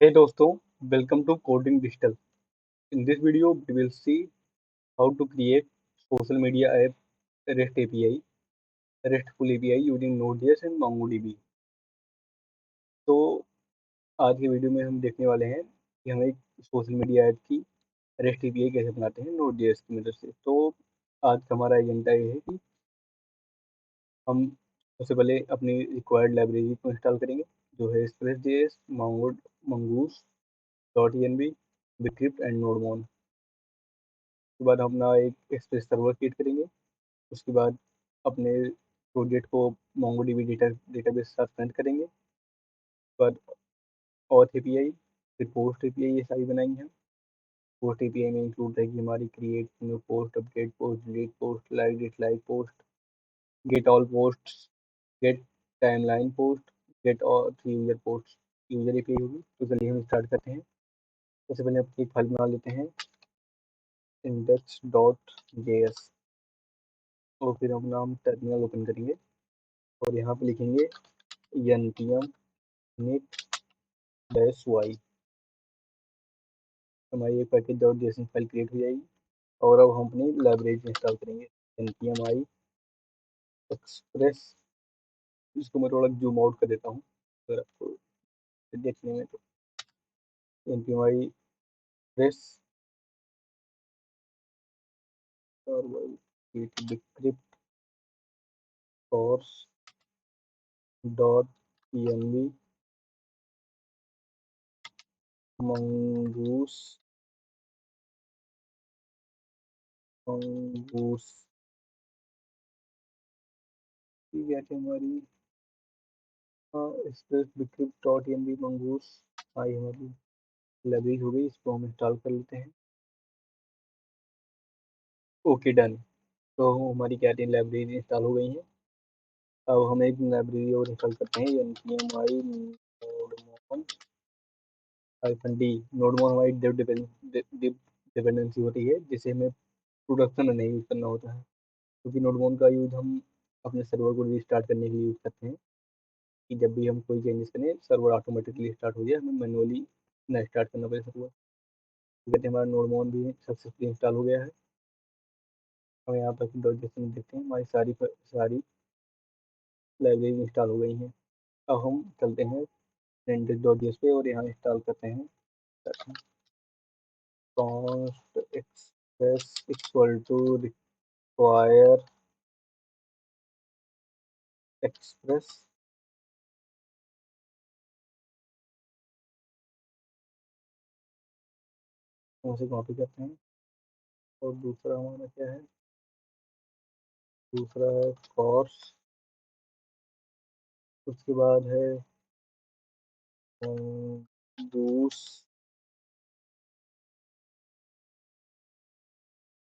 Hey दोस्तों, welcome to Coding Digital. In this video, we will see how to create social media app REST API, RESTful API using Node.js and MongoDB. तो आज की video में हम देखने वाले हैं कि हम एक सोशल मीडिया ऐप की REST API कैसे बनाते हैं Node.js की मदद से। तो आज का हमारा एजेंडा ये है कि हम सबसे पहले अपनी रिक्वायर्ड लाइब्रेरी को इंस्टॉल करेंगे, जो है Express.js, Mongoose, .env, Bcrypt and Nodemon। उसके बाद हम अपना एक एक्सप्रेस सर्वर क्रिएट करेंगे। उसके बाद अपने प्रोजेक्ट को MongoDB डेटाबेस के साथ कनेक्ट करेंगे। उसके बाद ऑथ एपीआई, फिर पोस्ट एपीआई, ये सारी बनाई हैं। पोस्ट एपीआई में इंक्लूड रहेगी हमारी create, new post, update post, delete post, like dislike post, get all post, get timeline post, get और यूजर पोस्ट, यूजर एपीआई होगी। तो चलिए हम स्टार्ट करते हैं। सबसे पहले अपनी एक फाइल बना लेते हैं, index.js, और फिर हम नाम टर्मिनल ओपन करेंगे और यहाँ पे लिखेंगे npm init-y। हमारी एक package dot JSON file create हो जाएगी और अब हम अपनी लाइब्रेरी इंस्टॉल करेंगे npm i एक्सप्रेस। इसको मैं थोड़ा जूम आउट कर देता हूँ अगर आपको देखने में। तो npm i एक्सप्रेस और bcrypt source dot env mongoose mongoose ठीक है हमारी। हाँ, express bcrypt dot env mongoose आई हमारी लाइब्रेरी हो गई। इसको हम इंस्टॉल कर लेते हैं। Okay, done. तो हमारी कैटरीन लाइब्रेरी इंस्टॉल हो गई है। अब हम एक लाइब्रेरी और इंस्टॉल करते हैं, npm i nodemon -d। नोडमोन हमारी डिप डिपेंडेंसी होती है, जिसे हमें प्रोडक्शन में नहीं यूज़ करना होता है, क्योंकि नोडमोन का यूज़ हम अपने सर्वर को रीस्टार्ट करने के लिए यूज़ करते हैं, कि जब भी हम कोई चेंजेस करें सर्वर ऑटोमेटिकली स्टार्ट हो जाए, हमें मैनुअली ना स्टार्ट करना पड़े सर्वर। कहते हैं हमारा नोडमोन भी सक्सेसफुली इंस्टॉल हो गया है। हम यहाँ पर डॉक्यूमेंट देखते हैं, हमारी सारी लाइब्रेरी इंस्टॉल हो गई हैं। अब हम चलते हैं index.js पे और यहाँ इंस्टॉल करते हैं const express equal to require express। उसे कॉपी करते हैं और दूसरा हमारा क्या है, दूसरा है course। उसके बाद है दूस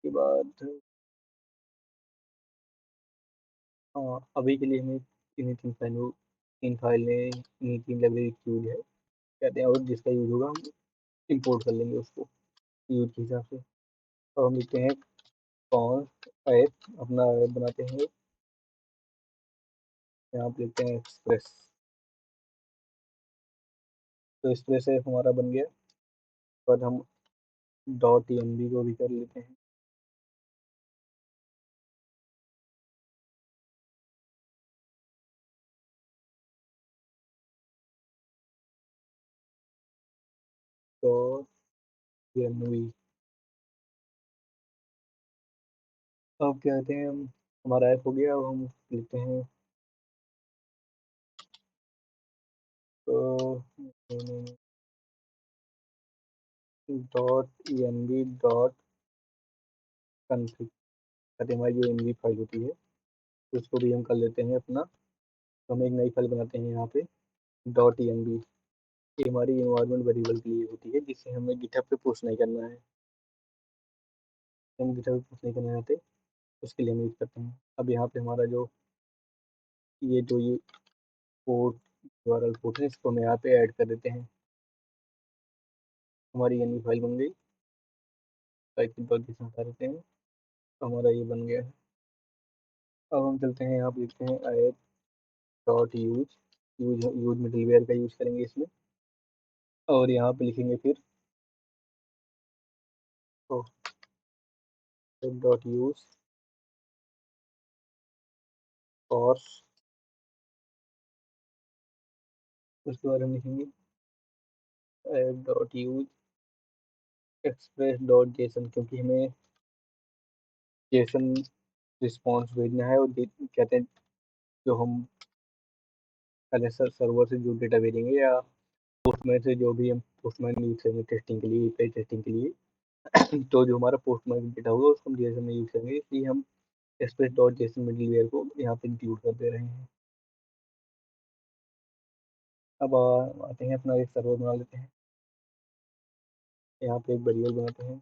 के बाद। हाँ, अभी के लिए हमें इन फाइल में इन्हीं तीन लाइब्रेरी यूज है कहते हैं, और जिसका यूज होगा हम इंपोर्ट कर लेंगे उसको यूज के हिसाब से। तो हम लिखते हैं कॉन्स्ट ऐप, अपना ऐप बनाते हैं। यहाँ पे लिखते हैं एक्सप्रेस। तो एक्सप्रेस ऐप हमारा बन गया। बाद हम डॉट env को भी कर लेते हैं। Dot env। अब क्या कहते हैं, हम हमारा ऐप हो गया। अब हम लिखते हैं तो डॉट env डॉट config, कहते हैं हमारी जो env फाइल होती है उसको भी हम कर लेते हैं अपना। तो हम एक नई फाइल बनाते हैं यहाँ पे डॉट env। ये हमारी इन्वायरमेंट वेरिएबल के लिए होती है, जिसे हमें गिटहब पे पुश नहीं करना है। हम गिटहब पे पुश नहीं करना चाहते, उसके लिए हम यूज़ करते हैं। अब यहाँ पे हमारा जो ये पोर्ट यूआरएल पोर्ट है, इसको हम यहाँ पे ऐड कर देते हैं। हमारी ये नई फाइल बन गई। साइकिल पर किस हटा देते हैं, तो हमारा ये बन गया है। अब हम चलते हैं, यहाँ पे लिखते हैं app dot use use use middleware का यूज़ करेंगे इसमें। और यहाँ पे लिखेंगे फिर डॉट यूज और उसके बाद हम लिखेंगे app dot use express dot JSON, क्योंकि हमें जेसन रिस्पॉन्स भेजना है। और कहते हैं जो हम पहले सर्वर से जो डेटा भेजेंगे या पोस्टमैन से जो भी हम पोस्टमैन यूज करेंगे टेस्टिंग के लिए, एपीआई टेस्टिंग के लिए, तो जो हमारा पोस्टमैन डेटा होगा उसको हम जेसन में यूज करेंगे, इसलिए हम एक्सप्रेस डॉट जेसन मिडलवेयर को यहाँ पे इंक्लूड कर दे रहे हैं। अब आते हैं अपना एक सर्वर बना लेते हैं। यहाँ पे एक वेरिएबल बनाते हैं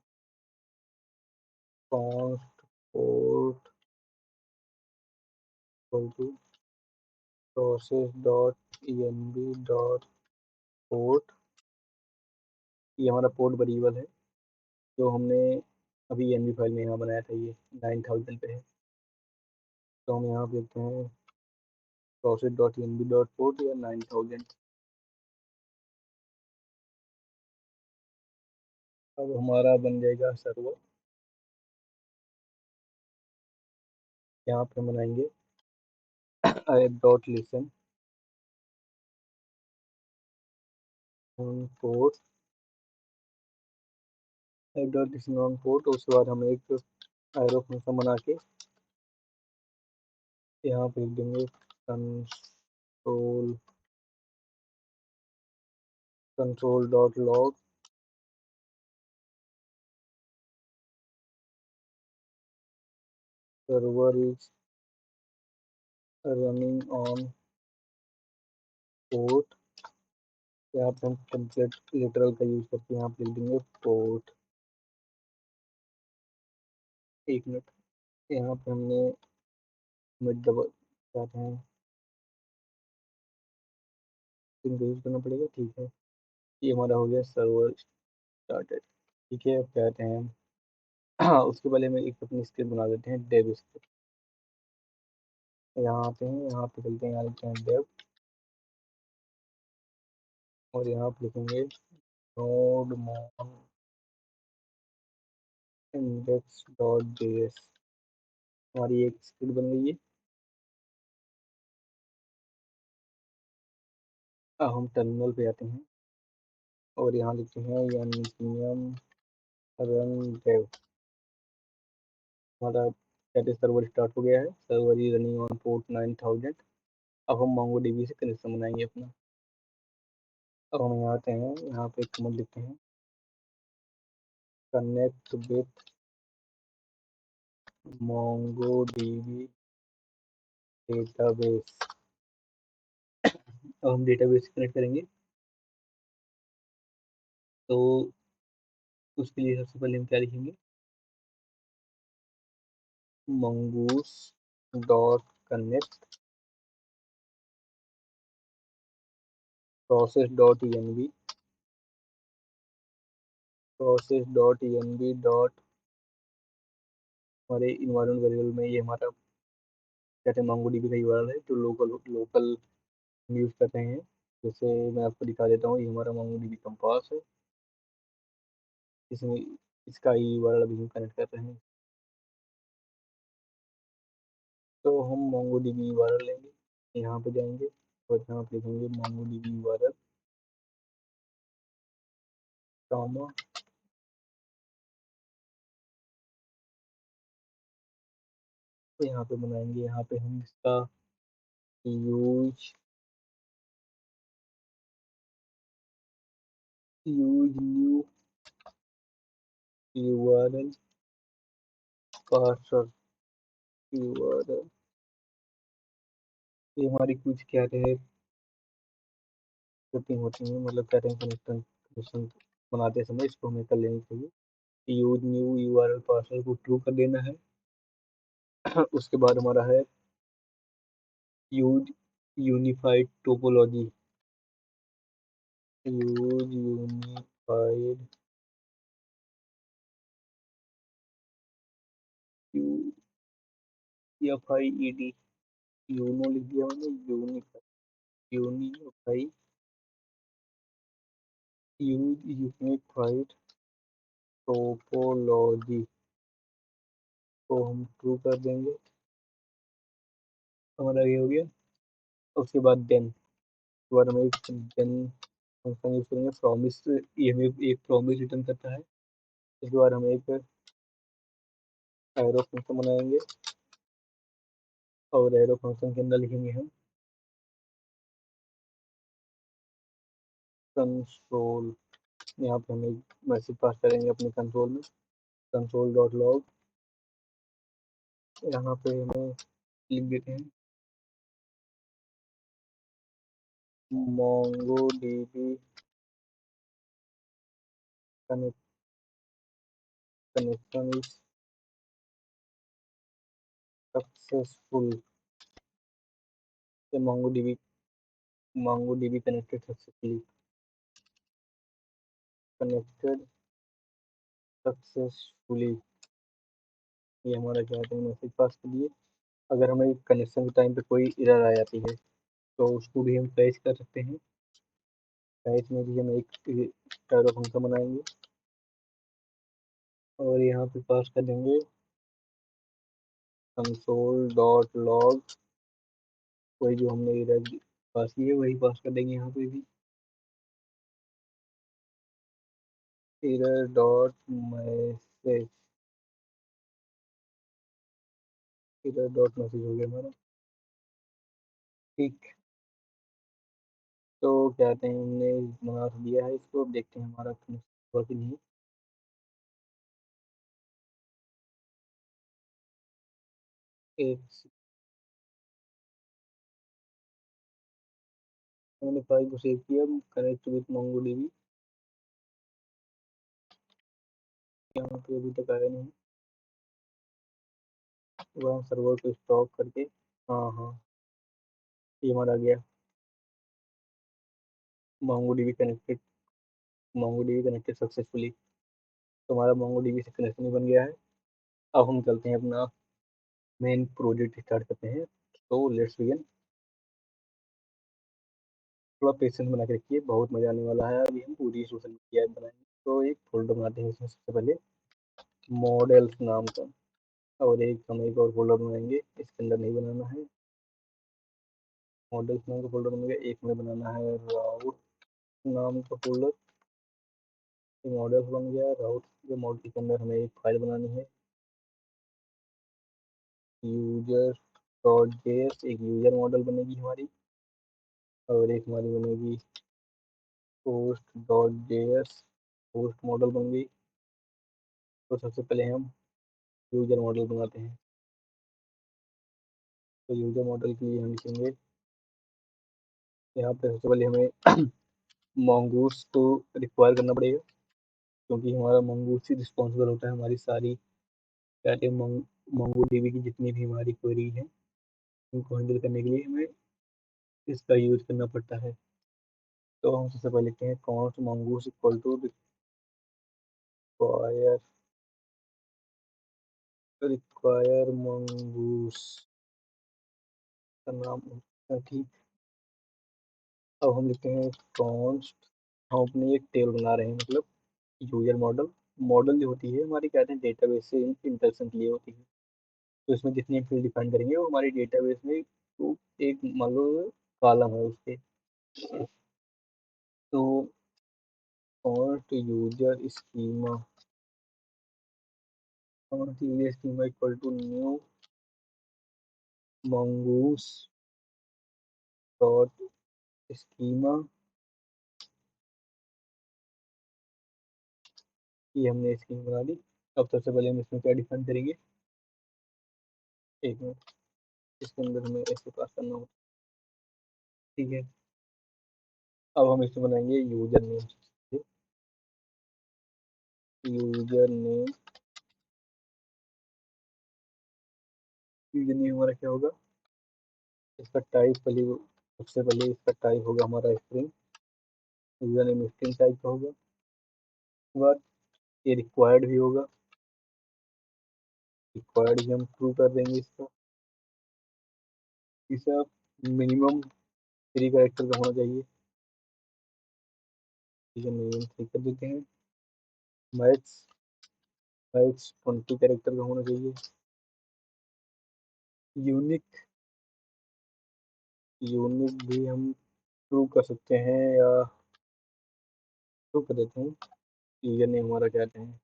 const port equal to process dot env dot port. ये हमारा पोर्ट वेरिएबल है जो हमने अभी env फाइल में यहाँ बनाया था, ये 9000 पे है। तो हम यहाँ पे लिखते हैं process dot env dot port या 9000। अब हमारा बन जाएगा सर्वर। यहाँ पे हम बनाएंगे app dot listen on port, app dot listen on port. उसके बाद हम एक एरो फंक्शन बना के यहाँ पे लिख देंगे console console dot log server is running on port. यहाँ पे हम टेम्पलेट लिटरल का यूज करके यहाँ पे लिख देंगे पोर्ट। एक मिनट, यहाँ पे हमने मिड डबल चाहते हैं यूज करना पड़ेगा, ठीक है। ये हमारा हो गया सर्वर स्टार्टेड। ठीक है, अब कहते हैं हम हाँ, उसके पहले में एक अपनी स्क्रिप्ट बना देते हैं, डेव स्क्रिप्ट। यहाँ आते हैं, यहाँ पे चलते हैं, यहाँ लिखते हैं डेव और यहाँ पे लिखेंगे नोड मॉन इंडेक्स डॉट जेएस। हमारी एक स्क्रिप्ट बन गई है। अब हम टर्मिनल पे आते हैं और यहाँ लिखते हैं npm रन डेव। हमारा कहते सर्वर स्टार्ट हो गया है, server is running on port 9000। अब हम MongoDB से कनेक्शन बनाएंगे अपना। अब हम यहाँ आते हैं, यहाँ पे कमेंट लिखते हैं कनेक्ट विथ MongoDB डेटाबेस। अब हम डेटाबेस से कनेक्ट करेंगे, तो उसके लिए सबसे पहले हम क्या लिखेंगे, mongoose dot connect process dot env process dot env dot, हमारे इन्वायरमेंट वेरिएबल में ये हमारा कहते हैं MongoDB का यूआरएल है जो लोकल लोकल यूज कर रहे हैं। जैसे मैं आपको दिखा देता हूँ, ये हमारा MongoDB कंपास है, इसमें इसका ही यूआरएल अभी हम कनेक्ट कर रहे हैं। तो हम MongoDB यूआरएल लेंगे, यहाँ पे जाएंगे और यहाँ पे लिखेंगे MongoDB यूआरएल कामा, तो यहाँ पे बनाएंगे, यहाँ पे हम इसका use new URL parser URL. ये हमारी कुछ क्या है सेटिंग होती है, मतलब कहते हैं कनेक्शन कनेक्शन बनाते समय इसको हमें कर लेनी चाहिए। यूज न्यू यूआरएल पार्सर को ट्रू कर देना है। उसके बाद हमारा है use unified topology, use unified U F I E D, you know लिख दिया मैंने, यूनिफाइड यूनिफाइड यूनिफाइड टोपोलॉजी को हम ट्रू कर देंगे। हमारा ये हो गया। उसके बाद देन दोबारा हम एक देन फंक्शन यूज करेंगे। प्रॉमिस, ये हमें एक प्रॉमिस रिटर्न करता है। इसके बाद हम एक एरो फंक्शन बनाएंगे और एरो फंक्शन के अंदर लिखेंगे हम कंसोल। यहाँ पे हम एक मैसेज पास करेंगे अपने कंसोल में, कंसोल डॉट लॉग। यहाँ पे हमें लिख देते हैं MongoDB connection is successful। MongoDB connected successfully. ये हमारा क्या है, मैसेज पास कर दिए। अगर हमें कनेक्शन के टाइम पे कोई एरर आ जाती है तो उसको भी हम कैच कर सकते हैं। कैच में भी हम एक एरो फंक्शन बनाएंगे और यहाँ पे पास कर देंगे कंसोल डॉट लॉग। वही जो हमने एरर पास की है वही पास कर देंगे यहाँ पे भी। Error dot message, error dot message हो गया हमारा। ठीक, तो क्या कहते हैं, हमने बना दिया है इसको। अब देखते हैं हमारा हुआ कि नहीं। एक मैंने फाइल को सेव किया, कनेक्ट विथ MongoDB। यहाँ पे अभी तक आया नहीं, वहाँ सर्वर को स्टॉप करके। हाँ हाँ, ये हमारा आ गया MongoDB connected, MongoDB connected successfully. तो हमारा MongoDB से कनेक्शन बन गया है। अब हम चलते हैं अपना मेन प्रोजेक्ट स्टार्ट करते हैं। तो लेट्स बिगिन। थोड़ा पेशेंस बना के रखिए, बहुत मजा आने वाला है। अभी हम पूरी सोशल मीडिया ऐप बनाएंगे। तो एक फोल्डर बनाते हैं इसमें सबसे पहले मॉडल्स नाम का, और एक हम एक और फोल्डर बनाएंगे। इसके अंदर नहीं बनाना है मॉडल्स नाम का फोल्डर बनेगा। एक में बनाना है राउट नाम का फोल्डर। मॉडल्स बन गया राउट। जो मॉडल के अंदर हमें एक फाइल बनानी है यूजर डॉट जेएस। एक यूजर मॉडल बनेगी हमारी, और एक हमारी बनेगी post dot JS, post model बन गई। तो सबसे पहले हम यूजर मॉडल बनाते हैं। तो यूजर मॉडल के लिए हम लिखेंगे, यहाँ पे सबसे पहले हमें mongoose को रिक्वायर करना पड़ेगा, क्योंकि हमारा mongoose ही रिस्पॉन्सिबल होता है हमारी सारी क्या कहते हैं MongoDB की जितनी भी हमारी क्वेरी है उनको हैंडल करने के लिए हमें इसका यूज करना पड़ता है। तो हम सबसे पहले लिखते हैं const mongoose equal to require, require mongoose का नाम है, ठीक। अब हम लिखते हैं कॉन्स्ट, हम अपनी एक टेबल बना रहे हैं, मतलब यूजर मॉडल। मॉडल जो होती है हमारी कहते हैं डेटाबेस से इंटरेक्शन के लिए होती है। तो इसमें जितनी फील्ड डिफाइन करेंगे वो हमारी डेटाबेस में तो एक मान लो कॉलम है उसके। तो const user schema, const user schema equal to new mongoose dot schema. ये हमने स्कीमा बना दी। अब सबसे पहले हम इसमें क्या डिफाइन करेंगे, एक मिनट, इसके अंदर हमें ऐसे पास करना होगा, ठीक है। अब हम इसमें बनाएंगे user name. User name, user name हमारा क्या होगा, इसका टाइप पहले, सबसे पहले इसका टाइप होगा हमारा string. User name string type का होगा। उसके बाद ये रिक्वायर्ड भी होगा, रिक्वायर्ड भी हम ट्रू कर देंगे इसका। इसे मिनिमम 3 कैरेक्टर का होना चाहिए। ठीक है, मीडियम सही कर देते हैं। मैथ्स, मैथ्स 20 कैरेक्टर का होना चाहिए। यूनिक, यूनिक भी हम ट्रू कर सकते हैं या ट्रू कर देते हैं। यूजर नेम हमारा कहते हैं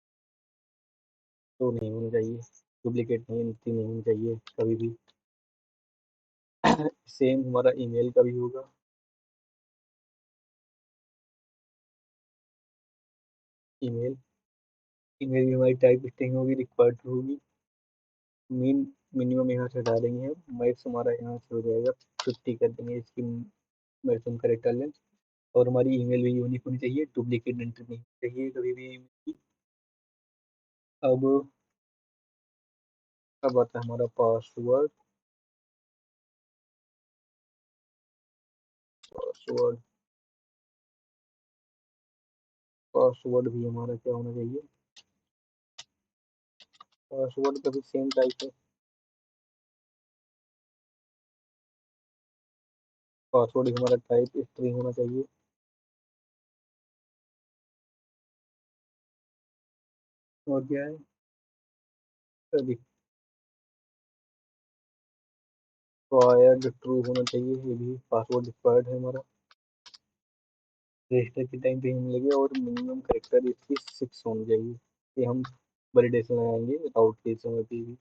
तो नहीं होना चाहिए, डुप्लीकेट नहीं, मिस्टेक नहीं होनी चाहिए कभी भी। सेम हमारा ईमेल का भी होगा। ईमेल, ईमेल भी हमारी टाइप स्ट्रिंग होगी, रिक्वायर्ड होगी। मीन, मिनिमम यहाँ से हटा देंगे हम। मैक्स हमारा यहाँ से हो जाएगा 50 कर देंगे इसकी मैक्सिमम करेक्टर लेंथ। और हमारी ईमेल भी यूनिक होनी चाहिए, डुप्लीकेट एंट्री नहीं होनी चाहिए कभी भी email की। अब आता है हमारा पासवर्ड। पासवर्ड, पासवर्ड भी हमारा क्या होना चाहिए, पासवर्ड का भी सेम टाइप है। पासवर्ड हमारा टाइप स्ट्रिंग होना चाहिए। और क्या है, रिक्वायर्ड ट्रू होना चाहिए, ये भी पासवर्ड रिक्वायर्ड है हमारा। रजिस्टर के टाइम पे ही मिलेंगे और मिनिमम करेक्टर इसकी 6 होनी चाहिए। ये हम वैलिडेशन लगाएंगे राउट के समय पे भी,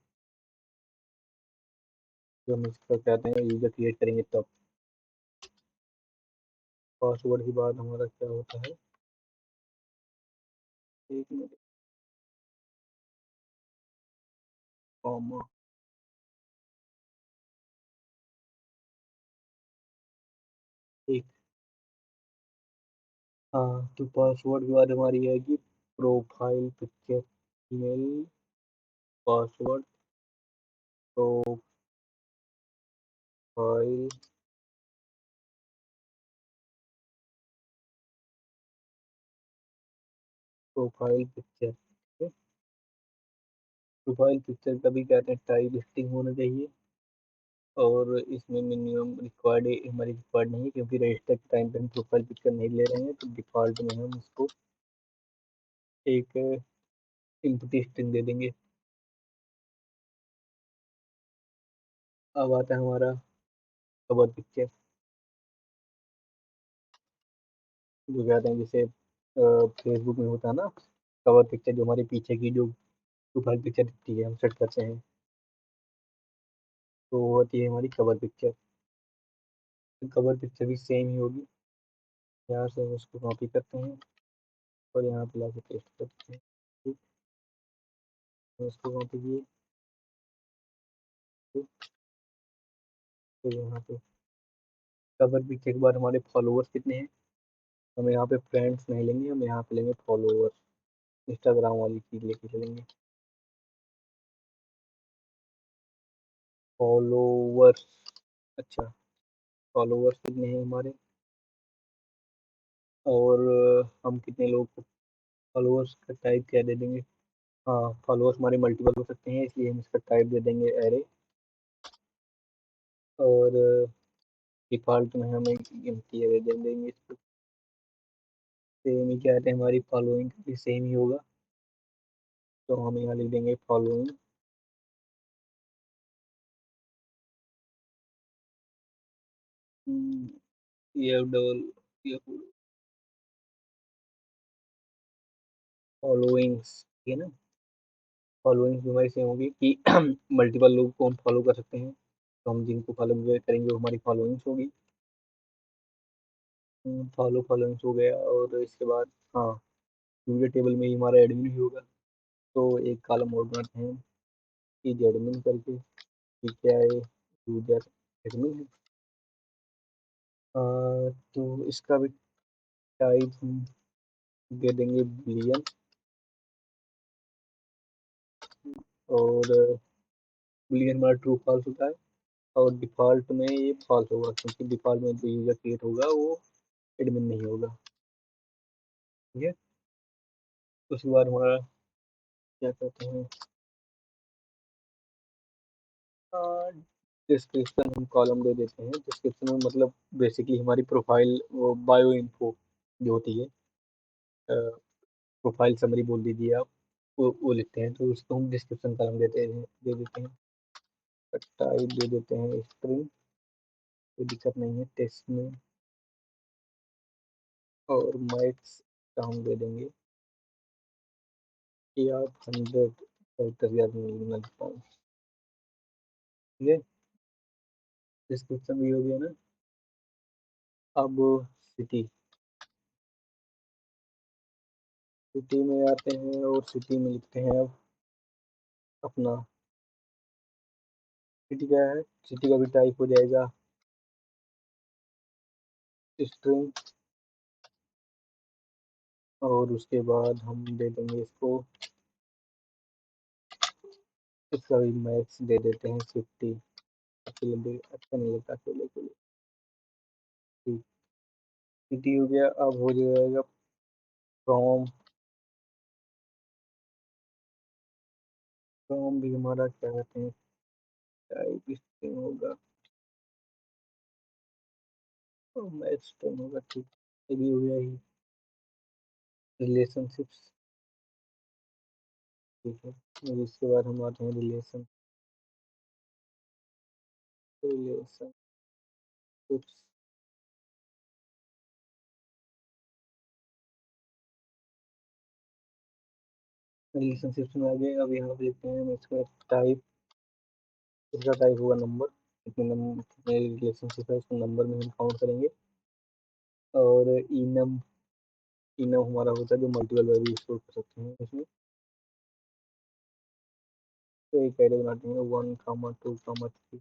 जो हम इसका कहते हैं यूजर क्रिएट करेंगे तब। पासवर्ड के बाद हमारा क्या होता है, एक मिनट, कॉमा, एक। हाँ, तो पासवर्ड के बाद हमारी आएगी profile picture, email, password, profile, profile picture, ठीक है। प्रोफाइल पिक्चर का भी कहते हैं टाइप स्ट्रिंग होना चाहिए। और इसमें मिनिमम रिक्वायर्ड हमारी रिक्वायर्ड नहीं है, क्योंकि रजिस्टर के टाइम पे हम प्रोफाइल पिक्चर नहीं ले रहे हैं, तो डिफॉल्ट में हम इसको एक इनपुट स्ट्रिंग दे देंगे। अब आता है हमारा कवर पिक्चर, जो कहते हैं जैसे फेसबुक में होता है ना, कवर पिक्चर जो हमारे पीछे की जो प्रोफाइल पिक्चर दिखती है हम सेट करते हैं, तो वो होती है हमारी कवर पिक्चर। तो कवर पिक्चर भी सेम ही होगी। यहाँ से हम उसको कॉपी करते हैं और यहाँ पे लाके पेस्ट करते हैं। ठीक, तो उसको कॉपी किए, ठीक, तो यहाँ पे कवर पिक्चर के बाद हमारे फॉलोअर्स कितने हैं, हम यहाँ पे फ्रेंड्स नहीं लेंगे, हम यहाँ पे लेंगे फॉलोअर्स, इंस्टाग्राम वाली चीज लेके चलेंगे। फॉलोवर्स, अच्छा, फॉलोवर्स कितने हैं हमारे, और हम कितने लोग को फॉलोअर्स का टाइप क्या दे देंगे। हाँ, फॉलोअर्स हमारे मल्टीपल हो सकते हैं, इसलिए हम इसका टाइप दे देंगे एरे। और डिफॉल्ट में हम एक एम्प्टी एरे दे देंगे इसको। सेम ही क्या कहते हैं, हमारी फॉलोइंग भी सेम ही होगा, तो हम यहाँ लिख देंगे फॉलोइंग। ये डबल, ये फॉलोइंग्स, ठीक है ना। फॉलोइंग्स भी हमारी सेम होगी कि मल्टीपल लोग को हम फॉलो कर सकते हैं, तो हम जिनको फॉलो करेंगे वो हमारी फॉलोइंग्स होगी। फॉलोइंग्स हो गया, और इसके बाद हाँ, यूजर टेबल में ही हमारा एडमिन भी होगा, तो एक कॉलम और बनाते हैं कि एडमिन करके, कि क्या है, यूजर एडमिन है। तो इसका भी टाइप हम दे देंगे बुलियन। और बुलियन हमारा ट्रू फॉल्स होता है, और डिफ़ॉल्ट में ये फॉल्स होगा, क्योंकि डिफ़ॉल्ट में जो यूजर क्रिएट होगा वो एडमिन नहीं होगा। ठीक है, उसके बाद हमारा क्या कहते हैं, डिस्क्रिप्शन हम कॉलम दे देते हैं। डिस्क्रिप्शन में मतलब बेसिकली हमारी प्रोफाइल, वो बायो इन्फो जो होती है, प्रोफाइल समरी बोल दीजिए आप, वो लिखते हैं, तो उसको हम डिस्क्रिप्शन कॉलम दे देते हैं। टाइप दे देते हैं स्ट्रिंग, कोई दिक्कत नहीं है टेक्स्ट में। और मैक्स का हम दे देंगे कि आप 100 कैरेक्टर या मिनिमम पाउंड। ठीक है, डिस्क्रिप्शन भी हो गया ना। अब सिटी, सिटी में आते हैं और सिटी में लिखते हैं अब अपना सिटी क्या है, सिटी का भी टाइप हो जाएगा स्ट्रिंग। और उसके बाद हम दे देंगे इसको, इसका भी मैक्स दे देते हैं 50। अकेले अच्छा नहीं लगता अकेले के लिए। ठीक, सिटी हो गया। अब हो जाएगा फ्रॉम, फ्रॉम भी हमारा क्या कहते हैं टाइप स्ट्रिंग होगा और मैक्स स्ट्रिंग होगा। ठीक, ये भी हो गया ही। रिलेशनशिप्स, ठीक है, और इसके बाद हम आते हैं रिलेशनशिप्स। रिलेशनशिप्स में आ गए। अब यहाँ पे देखते हैं हम इसका टाइप, इसका टाइप होगा नंबर। कितने रिलेशनशिप है उसको नंबर में हम काउंट करेंगे। और इनम, इनम हमारा होता है जो मल्टीपल वैल्यू स्टोर कर सकते हैं इसमें। तो एक पहले बनाते हैं 1, 2, 3।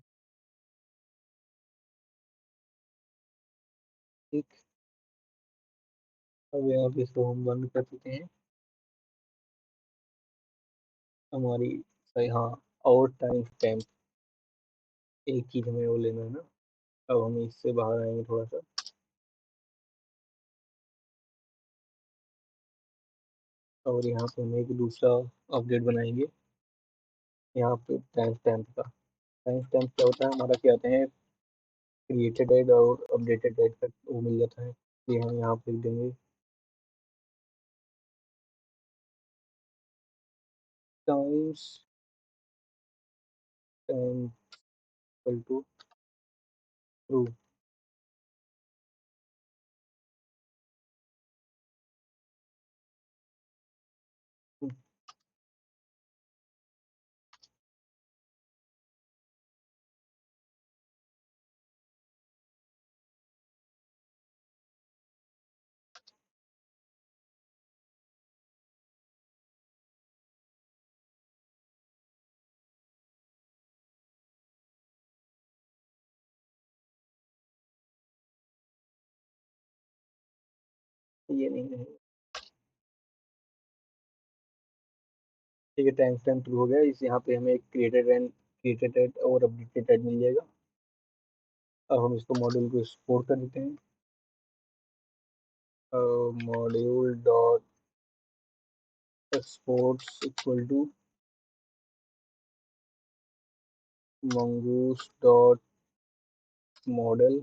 ठीक, अब यहाँ पे इसको हम बंद कर देते हैं हमारी। सही, हाँ, और टाइम स्टैम्प एक चीज हमें वो लेना है ना। अब हम इससे बाहर आएंगे थोड़ा सा, और यहाँ पे हम एक दूसरा अपडेट बनाएंगे यहाँ पे टाइम स्टैम्प का। टाइम स्टैम्प क्या होता है हमारा, क्या आते हैं क्रिएटेड एड और अपडेटेड एड का वो मिल जाता है। ये हम यहाँ पे लिख देंगे times time equal to true. ये नहीं है। ठीक है, टाइम स्टैम्प ट्रू हो गया। इस यहाँ पे हमें क्रिएटेड एड और अपडेटेड एड मिल जाएगा। अब हम इसको मॉड्यूल को एक्सपोर्ट कर देते हैं। Module dot exports equal to mongoose dot model.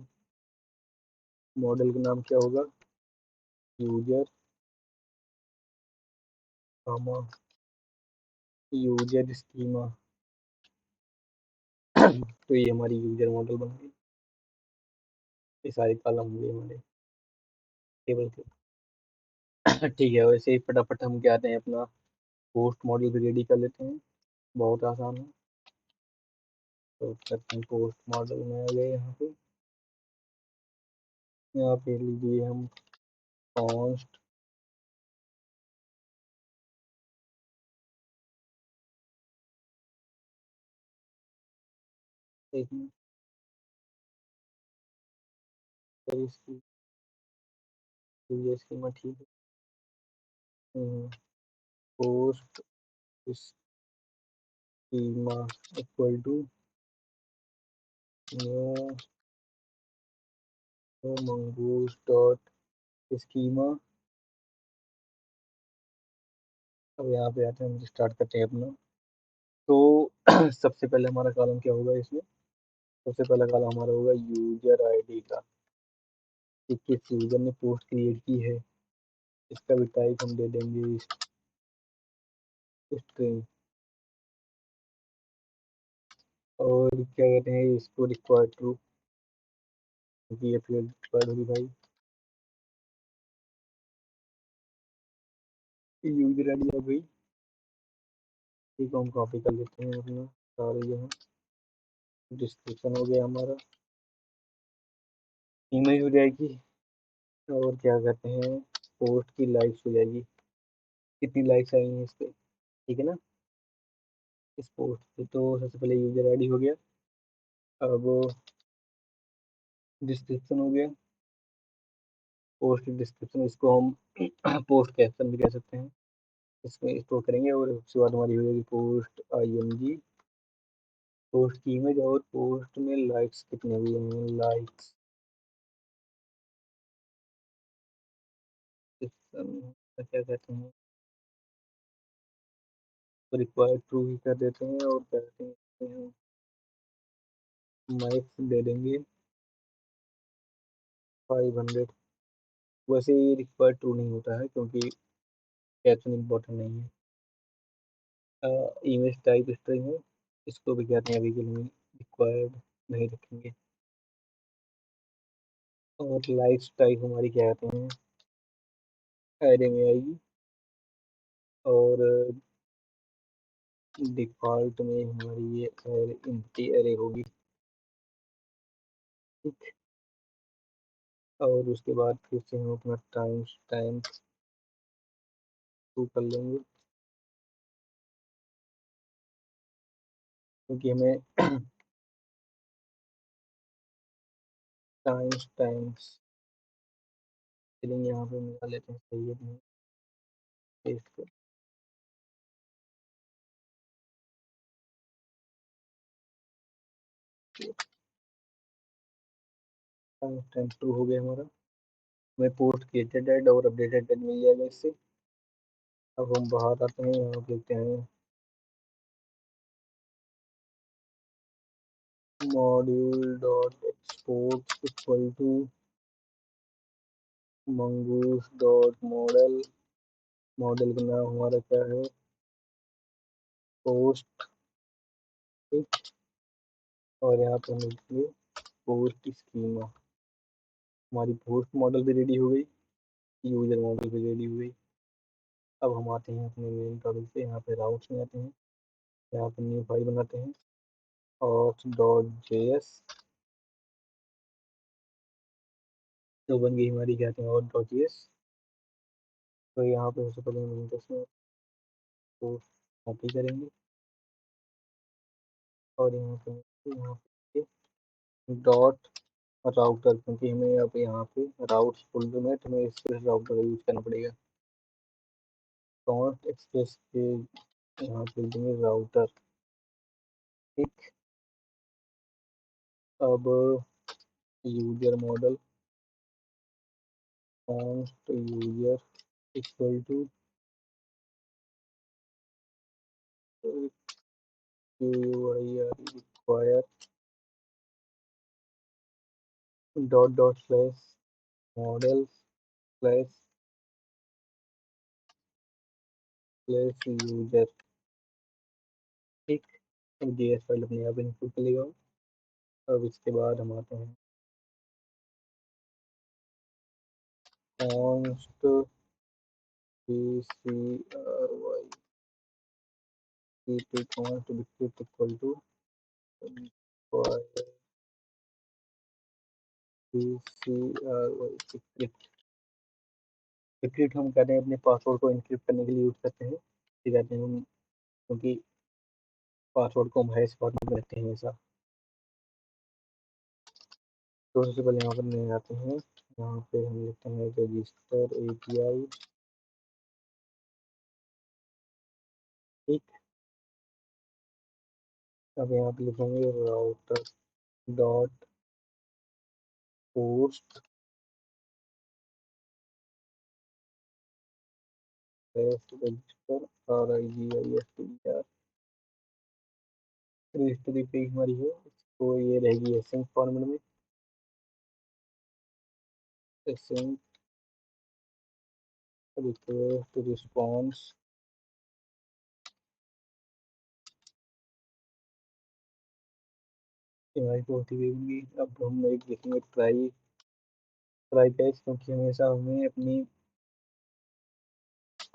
Model का नाम क्या होगा, यूजर कामा यूजर स्कीमा। तो ये हमारी यूजर मॉडल बन गई। ये सारे कॉलम होंगे हमारे टेबल के। ठीक है, वैसे ही फटाफट हम क्या आते हैं अपना पोस्ट मॉडल भी रेडी कर लेते हैं। बहुत आसान है। तो करते हैं पोस्ट मॉडल में आ गए यहाँ पे। यहाँ पे लीजिए हम कॉन्स्ट एक मिनट, फिर इसकी स्कीमा ठीक है। Post schema equal to new mongoose dot schema. अब यहाँ पे आते हैं, हम स्टार्ट करते हैं अपना। तो सबसे पहले हमारा कॉलम क्या होगा इसमें, सबसे पहला कॉलम हमारा होगा यूजर आईडी का, कि किस यूजर ने पोस्ट क्रिएट की है। इसका भी टाइप हम दे देंगे स्ट्रिंग। और क्या कहते हैं इसको रिक्वायर्ड ट्रू, क्योंकि ये फिर रिक्वायर्ड होगी भाई। यूजर आईडी आ गई, ठीक है हम कॉपी कर लेते हैं अपना सारे यहाँ। डिस्क्रिप्शन हो गया हमारा, इमेज हो जाएगी, और क्या कहते हैं पोस्ट की लाइक्स हो जाएगी, कितनी लाइक्स आई हैं इस पे, ठीक है ना। इस पोस्ट पे तो सबसे पहले यूजर आईडी हो गया। अब डिस्क्रिप्शन हो गया, पोस्ट डिस्क्रिप्शन, इसको हम पोस्ट कैप्शन भी कह सकते हैं, इसमें स्टोर करेंगे। और उसके बाद हमारी हो जाएगी पोस्ट IMG, पोस्ट की इमेज, और पोस्ट में लाइक्स कितने हुए हैं, लाइक्स क्या कहते हैं, तो रिक्वायर्ड ट्रू ही कर देते हैं, और कहते हैं माइक्स दे देंगे 500। वैसे ये रिक्वायर्ड ट्रू नहीं होता है क्योंकि कैप्शन इम्पोर्टेंट नहीं है। इमेज टाइप स्ट्रिंग है, इसको भी कहते हैं अभी के लिए रिक्वायर्ड नहीं रखेंगे। और लाइक्स टाइप हमारी क्या कहते हैं एरे में आएगी, और डिफॉल्ट में हमारी ये एरे एम्प्टी एरे होगी, ठीक। और उसके बाद फिर से हम अपना टाइम टू कर लेंगे, क्योंकि हमें टाइम्स स्ट्रिंग यहाँ पे मिला लेते हैं, सही है पेस्ट कर। टाइम टू हो गया हमारा, हमें पोस्ट क्रिएटेड डेट और अपडेटेड डेट मिल जाएगा इससे। अब हम बाहर आते हैं, यहाँ पे लिखते हैं module dot export equal to mongoose dot model, model का नाम हमारा क्या है पोस्ट, ठीक। और यहाँ पे हम लिखिए पोस्ट स्कीमा, हमारी पोस्ट मॉडल भी रेडी हो गई, यूजर मॉडल भी रेडी हो गई। अब हम आते हैं अपने मेन टॉपिक पे, यहाँ पे राउट्स में आते हैं, यहाँ पे न्यू फाइल बनाते हैं auth.js, तो बन गई हमारी क्या कहते हैं auth.js। तो यहाँ पे सबसे पहले हम इसमें को कॉपी करेंगे, और यहाँ पे डॉट राउटर, क्योंकि हमें अब यहाँ पे राउट फुल में हमें एक्सप्रेस राउटर यूज करना पड़ेगा। डॉट एक्सप्रेस के यहाँ पे देंगे राउटर, ठीक। अब user model const user equal to require dot dot slash model slash slash user, ठीक। JS फाइल अपने आप इनपुट कर लेगा। अब इसके बाद हम आते हैं const PCRY const decrypt equal to PCRY decrypt. Decrypt हम कहते हैं अपने पासवर्ड को इनक्रिप्ट करने के लिए यूज करते हैं, ठीक है हम, क्योंकि पासवर्ड को हम हैश फॉर्मेट में रखते हैं हमेशा। तो सबसे पहले यहाँ पर नहीं आते हैं, यहाँ पे हम लिखते हैं रजिस्टर API, ठीक। अब यहाँ पे लिखेंगे router dot post register RIGISTR, registry page हमारी है, तो ये रहेगी एसेंट फॉर्मेट में, एसेंट रिक्वेस्ट रिस्पॉन्स हमारी बहुत ही होगी। अब हम एक लिखेंगे ट्राई ट्राई कैच, क्योंकि हमेशा हमें अपनी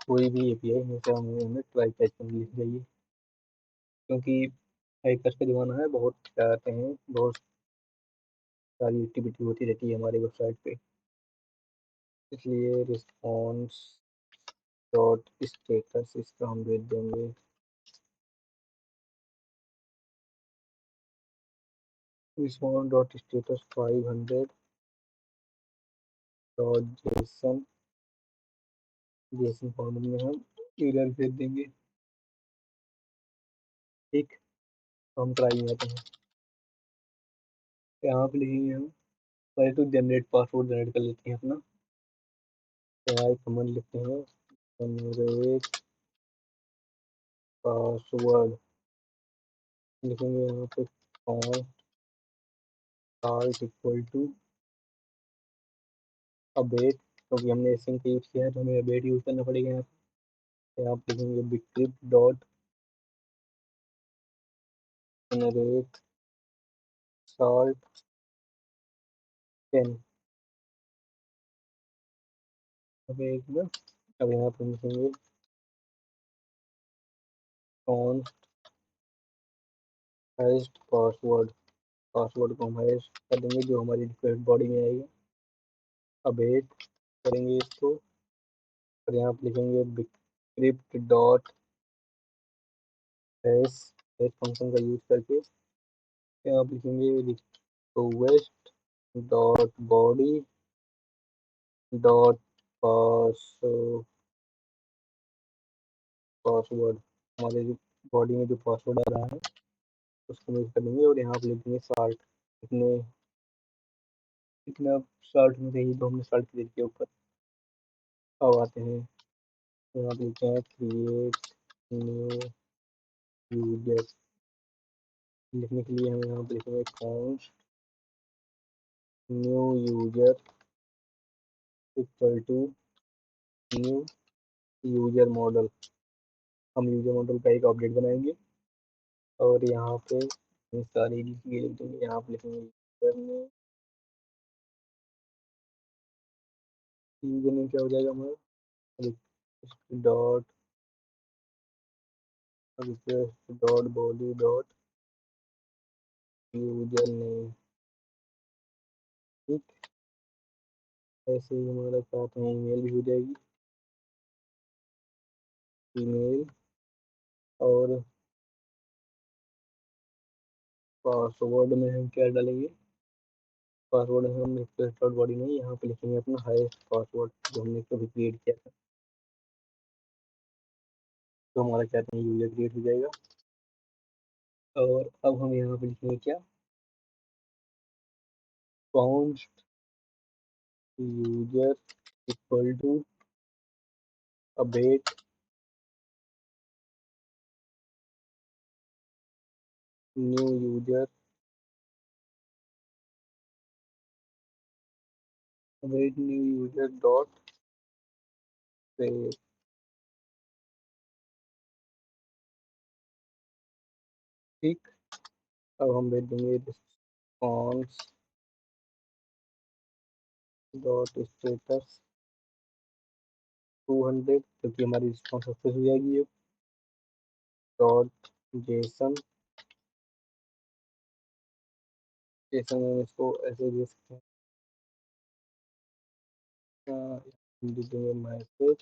कोई भी एपीआई हमेशा हमें ट्राई कैच करनी लिख जाइए, क्योंकि हैकर्स का ज़माना है, बहुत चाहते हैं, बहुत सारी एक्टिविटी होती रहती है हमारी वेबसाइट पे, इसलिए रिस्पॉन्स डॉट स्टेटस इसका हम भेज देंगे response dot status 500 dot JSON JSON format में हम एरर भेज देंगे। ठीक, हम ट्राई में आते हैं, यहाँ पे लिखेंगे हम पहले तो जनरेट पासवर्ड जनरेट कर लेते हैं अपना, यहाँ एक कमेंट लिखते हैं जनरेट पासवर्ड, लिखेंगे यहाँ पे कॉन्स्ट इक्वल टू अबेट, क्योंकि हमने सिंक यूज किया है तो हमें अबेट यूज करना पड़ेगा। यहाँ पे लिखेंगे बिक्रिप डॉट जनरेट सॉल्ट 10 अबेट में। अब यहाँ पे लिखेंगे कॉन्स्ट हैश्ड पासवर्ड, पासवर्ड को हम हैश कर देंगे जो हमारी रिक्वेस्ट बॉडी में आएगी, अबेट करेंगे इसको, और यहाँ पे लिखेंगे bcrypt dot hash hash function का यूज करके यहाँ पे लिखेंगे request dot body dot password, हमारे बॉडी में जो पासवर्ड आ रहा है उसको यूज कर लेंगे, और यहाँ पे लिख देंगे साल्ट, इतने इतना साल्ट में चाहिए तो हमने साल्ट दे दिया ऊपर। अब आते हैं यहाँ पे लिखते हैं क्रिएट न्यू यूजर, लिखने के लिए हम यहाँ पे लिखेंगे const new user equal to new user model, हम यूजर मॉडल का एक ऑब्जेक्ट बनाएंगे, और यहाँ पे सारी चीज़ें लिख देंगे, यहाँ पे लिखेंगे यूजर नेम क्या हो जाएगा हमारा dot request dot body dot user name. ठीक, ऐसे ही हमारा साथ में ईमेल भी हो जाएगी, ईमेल, और पासवर्ड में हम क्या डालेंगे, पासवर्ड हम रिक्वेस्ट डॉट बॉडी में यहाँ पे लिखेंगे अपना हाईएस्ट पासवर्ड जो हमने कभी क्रिएट किया था, तो हमारा क्या था यूजर क्रिएट हो जाएगा। और अब हम यहाँ पे लिखेंगे क्या, const user equal to await new user, await new user dot save. ठीक, अब हम भेज देंगे रिस्पॉन्स डॉट स्टेटस 200, क्योंकि हमारी रिस्पॉन्स सक्सेस हो जाएगी, डॉट जेसन, जेसन में इसको ऐसे दे सकते हैं, दे देंगे message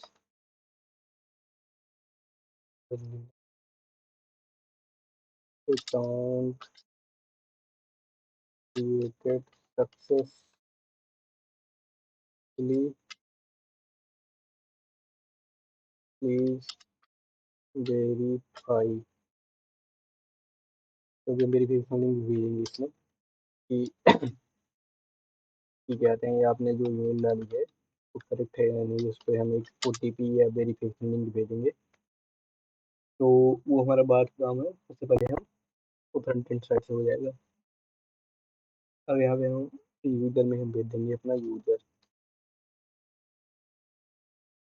account created successfully, please verify, क्योंकि वेरीफिकेशन लिंक भेजेंगे इसमें कि कहते हैं आपने जो ईमेल डाली है वो करेक्ट है या नहीं, उस पर हम एक OTP या वेरीफिकेशन लिंक भेजेंगे, तो वो हमारा बाद का काम है, उससे पहले हम वो फ्रंट एंड साइड से हो जाएगा। अब यहाँ पे हम यूजर में हम भेज देंगे अपना यूजर।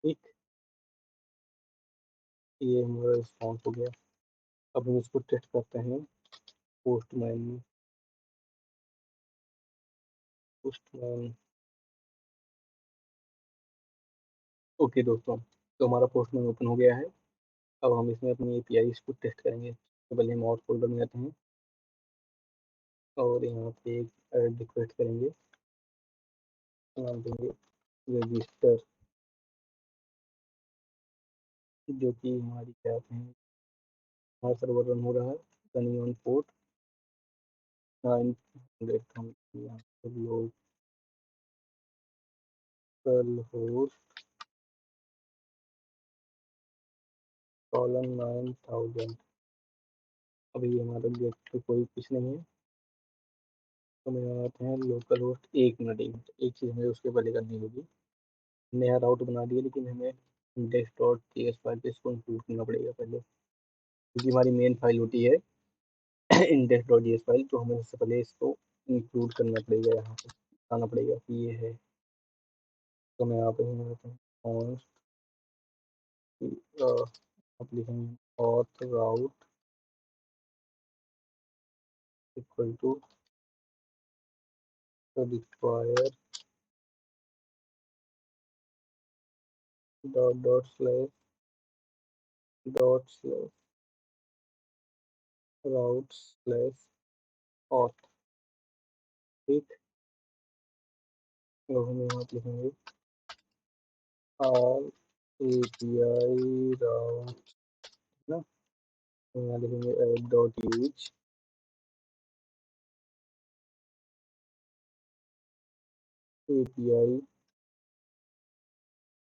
ठीक, ये हमारा रिस्पॉन्स हो गया। अब हम इसको टेस्ट करते हैं पोस्टमैन में। पोस्टमैन, ओके दोस्तों, तो हमारा पोस्टमैन ओपन हो गया है। अब हम इसमें अपनी एपीआई को टेस्ट करेंगे। तो पहले हम और फोल्डर में जाते हैं और यहाँ पे एक ऐड रिक्वेस्ट करेंगे, नाम देंगे रजिस्टर, जो कि हमारी क्या है, हमारा सर्वर रन हो रहा है, रनिंग ऑन पोर्ट 900। हम यहाँ पे लोकल होस्ट $9000। अभी हमारे गेट पे कोई कुछ नहीं है, तो हम यहाँ आते हैं लोकल होस्ट। एक मिनट, एक चीज़ हमें उसके पहले करनी होगी। नया राउट बना दिया, लेकिन हमें इंडेक्स डॉट ts फाइल पे इसको इंक्लूड करना पड़ेगा पहले, क्योंकि हमारी मेन फाइल होती है इंडेक्स डॉट ts फाइल। तो हमें सबसे पहले इसको इंक्लूड करना पड़ेगा, यहाँ पे बताना पड़ेगा कि ये है। तो मैं यहाँ पे const आप लिखेंगे auth route equal to require dot route slash auth। ठीक, तो हम यहाँ पे लिखेंगे all API route ना, तो यहाँ लिखेंगे app dot use API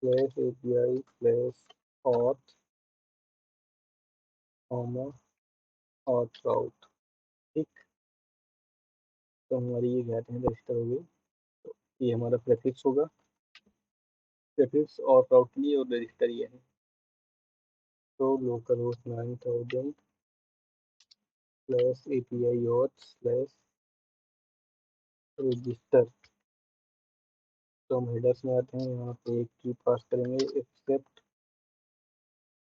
slash API slash auth auth route। ठीक, तो हमारी ये कहते हैं रजिस्टर हो गई। ये हमारा प्रेफिक्स होगा, प्रेफिक्स और राउट के लिए, और रजिस्टर ये है। तो local host 9000 plus API auth slash register. तो हम हेडर्स में आते हैं, यहाँ पे एक की पास करेंगे एक्सेप्ट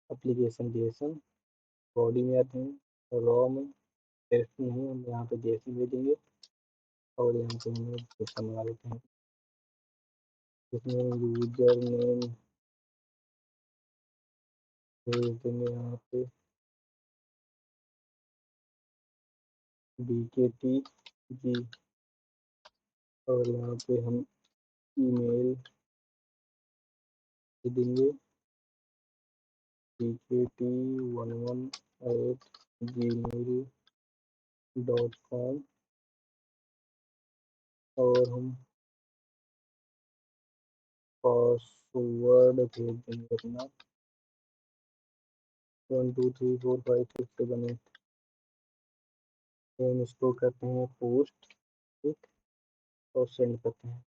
एप्लीकेशन जेसन। बॉडी में आते हैं, रॉ में टेस्ट नहीं, हम यहाँ पे जेसन भेजेंगे और यहाँ पे हम जेसन बना देते हैं, जिसमें यूजर नेम भेज देंगे यहाँ पे BKT जी, और यहाँ पे हम ईमेल देंगे bkt11@gmail.com, और हम पासवर्ड भेज देंगे अपना 12345678। तो हम इसको करते हैं पोस्ट, ठीक, और सेंड करते हैं।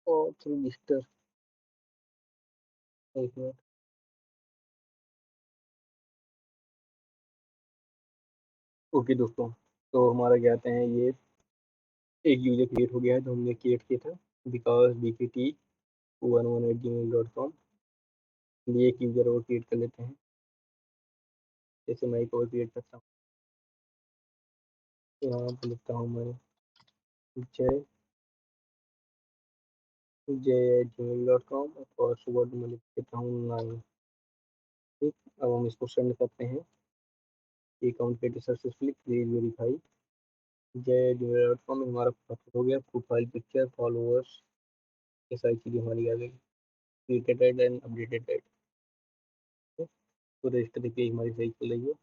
और रजिस्टर, एक मिनट, ओके दोस्तों, तो हमारा क्या कहते हैं, ये एक यूजर क्रिएट हो गया है जो हमने क्रिएट किया था, बिकॉज bkt11@gmail.com। लिए एक यूजर और क्रिएट कर लेते हैं, जैसे मैं एक और क्रिएट करता हूँ। तो यहाँ पर लिखता हूँ मैं जय jay@gmail.com, और पासवर्ड में लिख देता हूँ 9। ठीक, अब हम इसको सेंड करते हैं। Account created successfully, please verify. jay@gmail.com में हमारा पासवर्ड हो गया, प्रोफाइल पिक्चर, फॉलोअर्स, ये सारी चीज़ें हमारी आ गई, क्रिएटेड एंड अपडेटेड। तो रजिस्टर देखिए हमारी सही चल रही है।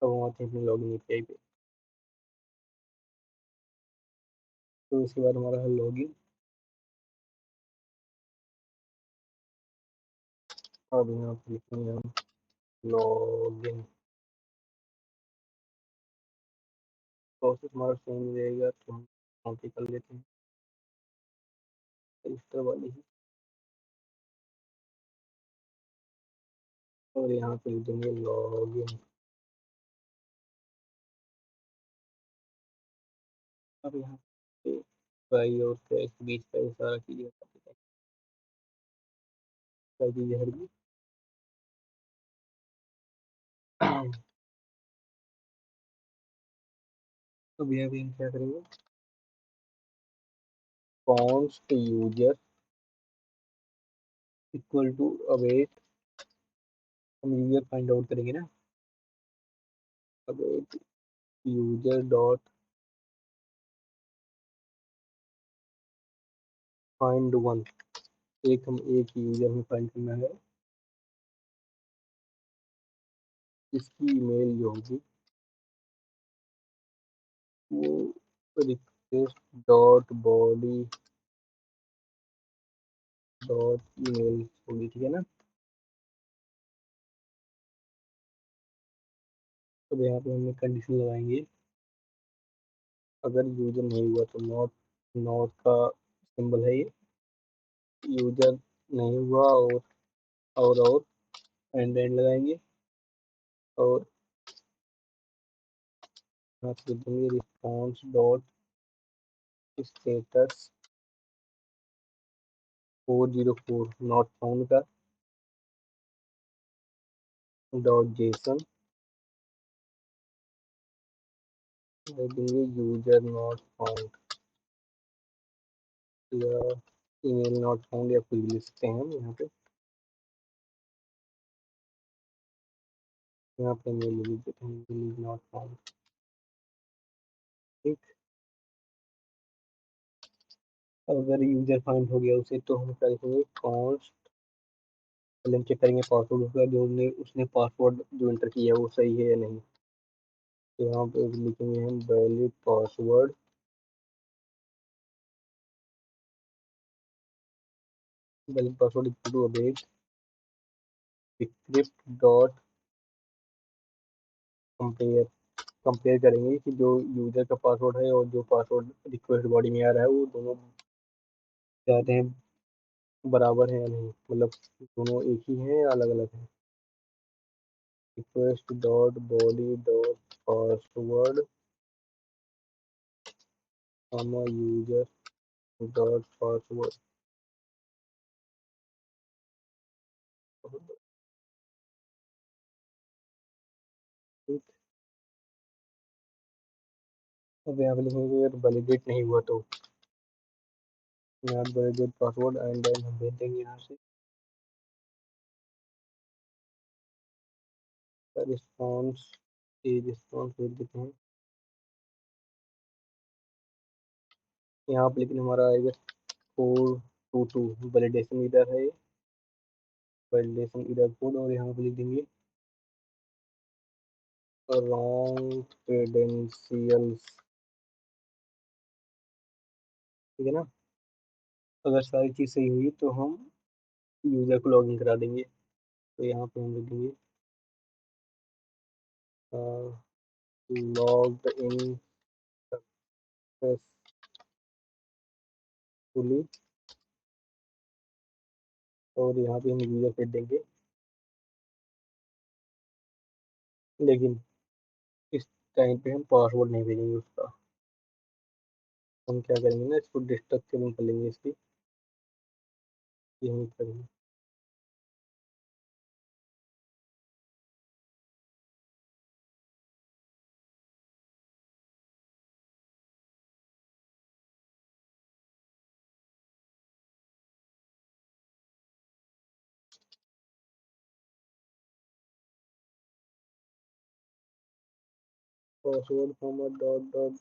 अब हम आते हैं अपने लॉगिन एपीआई पे। तो इसके बाद हमारा है लॉगिन। अब यहाँ पे लिखेंगे हम लॉगिन। प्रोसेस हमारा सेम रहेगा, तो हम कॉपी कर लेते हैं रजिस्टर वाली ही, और यहाँ पे लिख देंगे लॉगिन। अब यहाँ पे वाई और क्या इसके बीच का ये सारा चीज़ें क्या चीज़ें हट गई। तो भैया अभी हम क्या करेंगे, const user equal to await, हम यूजर फाइंड आउट करेंगे ना, await user dot find one, एक यूजर में फाइंड करना है, इसकी ईमेल जो होगी वो request dot body dot email होगी, ठीक है ना। तो यहाँ पे हमने कंडीशन लगाएंगे, अगर यूजर नहीं हुआ तो नॉट, नॉट का सिंबल है ये, यूजर नहीं हुआ और एंड लगाएंगे, और यहाँ पे देंगे response dot status 404 not found का डॉट जेसन, देंगे यूजर नॉट फाउंड या ईमेल नॉट फाउंड, या कुछ भी लिख सकते हैं हम यहाँ पे, यहाँ पे मेल लिख देते हैं ईमेल नॉट फाउंड, ठीक। अब अगर यूजर फाइंड हो गया उसे तो हम क्या लिखेंगे, कॉन्स्ट, पहले हम चेक करेंगे पासवर्ड उसका, जो उसने उसने पासवर्ड जो एंटर किया है वो सही है या नहीं। तो यहाँ पे लिखेंगे हम valid password, valid password equal to await script dot compare, compare करेंगे कि जो यूजर का पासवर्ड है और जो पासवर्ड रिक्वेस्ट बॉडी में आ रहा है वो दोनों चाहते हैं बराबर है या नहीं, मतलब दोनों एक ही हैं या अलग अलग हैं। Request dot body dot password user dot password, ठीक। अब यहाँ पे लिखेंगे अगर वैलिडेट नहीं हुआ तो यहाँ वैलिडेट पासवर्ड एंड देन हम भेज देंगे यहाँ से रिस्पॉन्स, रिस्पॉन्स भेज देते हैं यहाँ पे, लेकिन हमारा आएगा 422 वैलिडेशन इधर है, वैलिडेशन इधर कोड, और यहाँ पे लिख देंगे रॉन्ग क्रेडेंशियल्स, ठीक है ना। अगर सारी चीज़ सही हुई तो हम यूज़र को लॉगिन करा देंगे, तो यहाँ पे हम लिख देंगे लॉग्ड इन सक्सेसफुली, और यहाँ पे हम यूज़र फिर देंगे, लेकिन इस टाइम पे हम पासवर्ड नहीं भेजेंगे उसका, हम क्या करेंगे ना, इसको डिस्ट्रक्टिंग कर लेंगे इसकी, यही करेंगे। Password format dot dot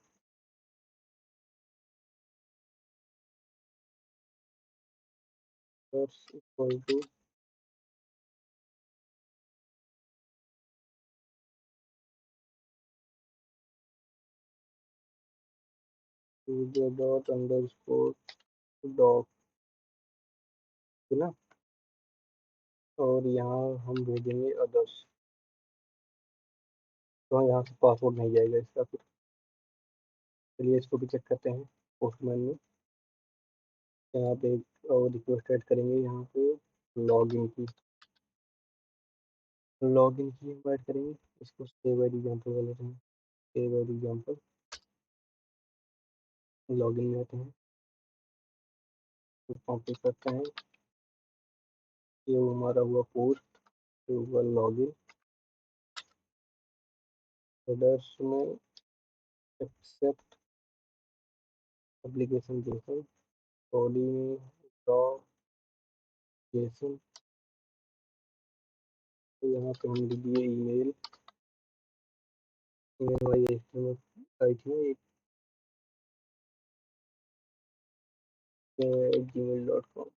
equal to user dot underscore doc, है ना। और यहाँ हम भेजेंगे अदर्स, तो यहाँ से पासवर्ड नहीं जाएगा इसका फिर। चलिए इसको भी चेक करते हैं पोस्टमैन में, यहाँ पे एक और रिक्वेस्ट ऐड करेंगे, यहाँ पे लॉगिन की, लॉगिन की हम ऐड करेंगे, इसको सेव एज एग्जाम्पल कर लेते हैं, सेव एज एग्जाम्पल, लॉगिन में आते हैं, तो कॉपी करते हैं, ये हमारा हुआ पोस्ट, गूगल लॉगिन, हेडर्स में एक्सेप्ट एप्लीकेशन जेसन, बॉडी में ड्रॉ जेसन, तो यहाँ पे हम लिख दिए ईमेल, ईमेल हमारी एचटीएमएल साइट है एक gmail.com।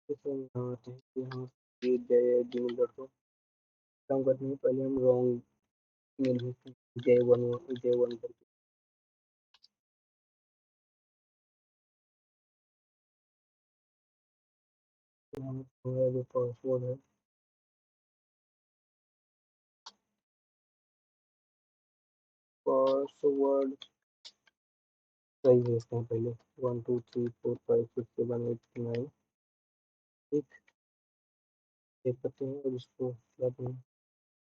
तो यहाँ आते हैं, यहाँ ये jay@gmail.com काम करते हैं। पहले हम रॉन्ग मेल भेजते हैं, J1 करके, तो हमारा जो पासवर्ड है पासवर्ड सही भेजते हैं पहले 1 2 3 4 5 6 7 8 9। ठीक, चेक करते हैं और इसको लाते हैं,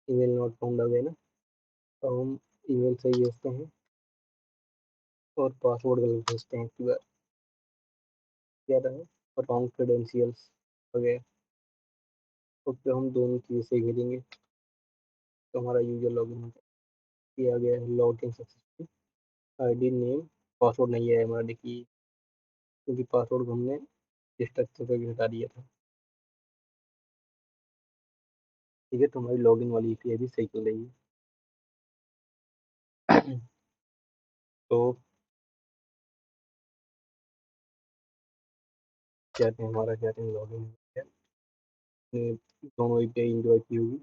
ईमेल नॉट फाउंड आ गया ना, तो हम ईमेल सही भेजते हैं और पासवर्ड गलत भेजते हैं, क्या रहा है रॉन्ग क्रेडेंशियल्स वगैरह, तो फिर हम दोनों चीज़ें सही भेजेंगे तो हमारा यूजर लॉगिन हो किया गया है, log in successful. ID name password नहीं है हमारा, देखिए क्योंकि पासवर्ड हमने स्ट्रक्चर पे हटा दिया था। ठीक है, तो हमारी लॉगिन वाली ईपीआई भी सही चल रही है। तो कहते हैं हमारा कहते हैं लॉगिन है, दोनों ईपीआई इंजॉय की होगी,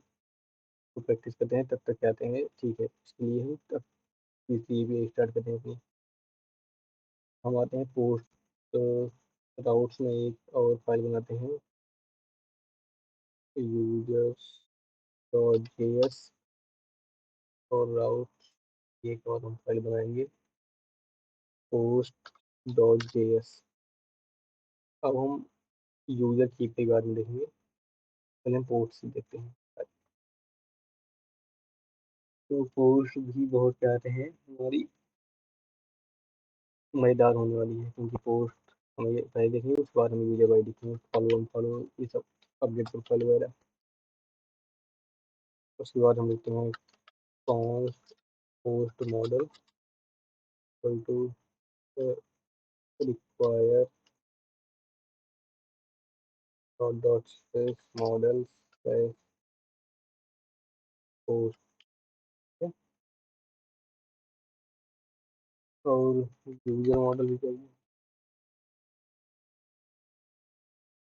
तो प्रैक्टिस करते हैं, तब तक कहते हैं ठीक है, इसके लिए हम तब तीसरी ईपीआई स्टार्ट करते हैं अपनी। हम आते हैं पोस्ट राउट्स में एक और फाइल बनाते हैं, यूजर्स डॉट जेएस और राउट, एक और हम फाइल बनाएंगे पोस्ट डॉट जेएस। अब हम यूजर की के बारे में देखेंगे, पहले हम पोस्ट से देखते हैं। तो पोस्ट भी बहुत चाहते हैं हमारी मज़ेदार होने वाली है, क्योंकि पोस्ट हमें पहले देखेंगे, उसके बाद हमें user I D follow unfollow ये सब अपडेट प्रोफाइल वगैरह। उसके बाद हम देखते हैं const post model equal to require dot space model space post, और यूजर मॉडल भी चाहिए,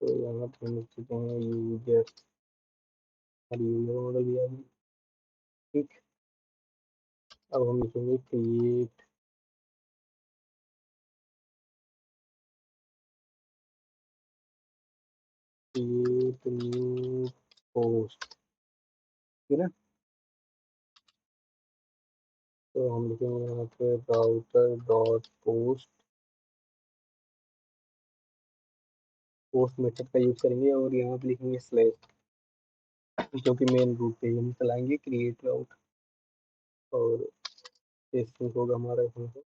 तो यहाँ पे हम लिख चुके हैं यूजर, और यूजर मॉडल भी आ गई। ठीक, अब हम लिखेंगे क्रिएट न्यू पोस्ट, ठीक है ना। तो हम लिखेंगे यहाँ पे router dot post, post method का यूज करेंगे, और यहाँ पे लिखेंगे स्लैश, क्योंकि मेन रूट पे ही हम चलाएंगे क्रिएट राउट, और स्ट्रिंग होगा हमारा इसमें से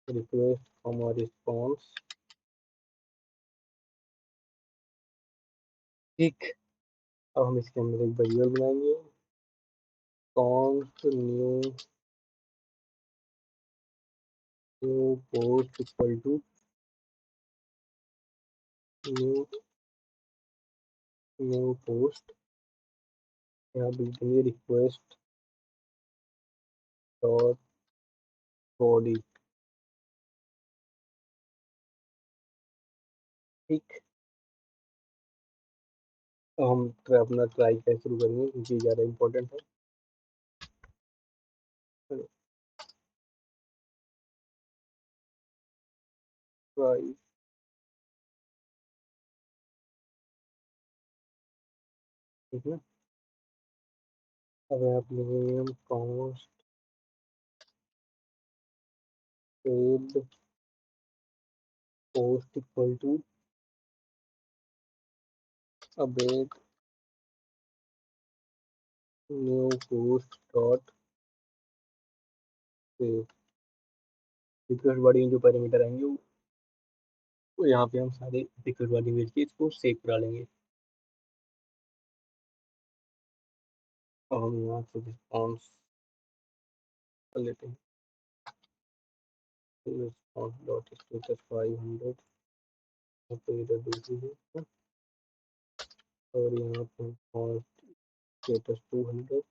रिक्वेस्ट फ्रॉम रिस्पॉन्स। ठीक, अब हम इसके अंदर एक वेरिएबल बनाएंगे, const new post equal to new new post, यहाँ पे लिखेंगे रिक्वेस्ट डॉट बॉडी। ठीक, तो हम अपना ट्राई कैसे शुरू करेंगे, क्योंकि ज़्यादा इंपॉर्टेंट है। ट्राई, ठीक है। अब यहाँ पे लिखेंगे हम const paid post equal to update new post dot save. Request body में जो पैरामीटर आएंगे वो यहाँ पे हम सारे रिक्वेस्ट बॉडी भेज के इसको सेव करा लेंगे। अब हम यहाँ से रिस्पॉन्स कर लेते हैं। रिस्पॉन्स डॉट स्टेटस 500 तो इधर दूसरी है और यहाँ पे स्टेटस 200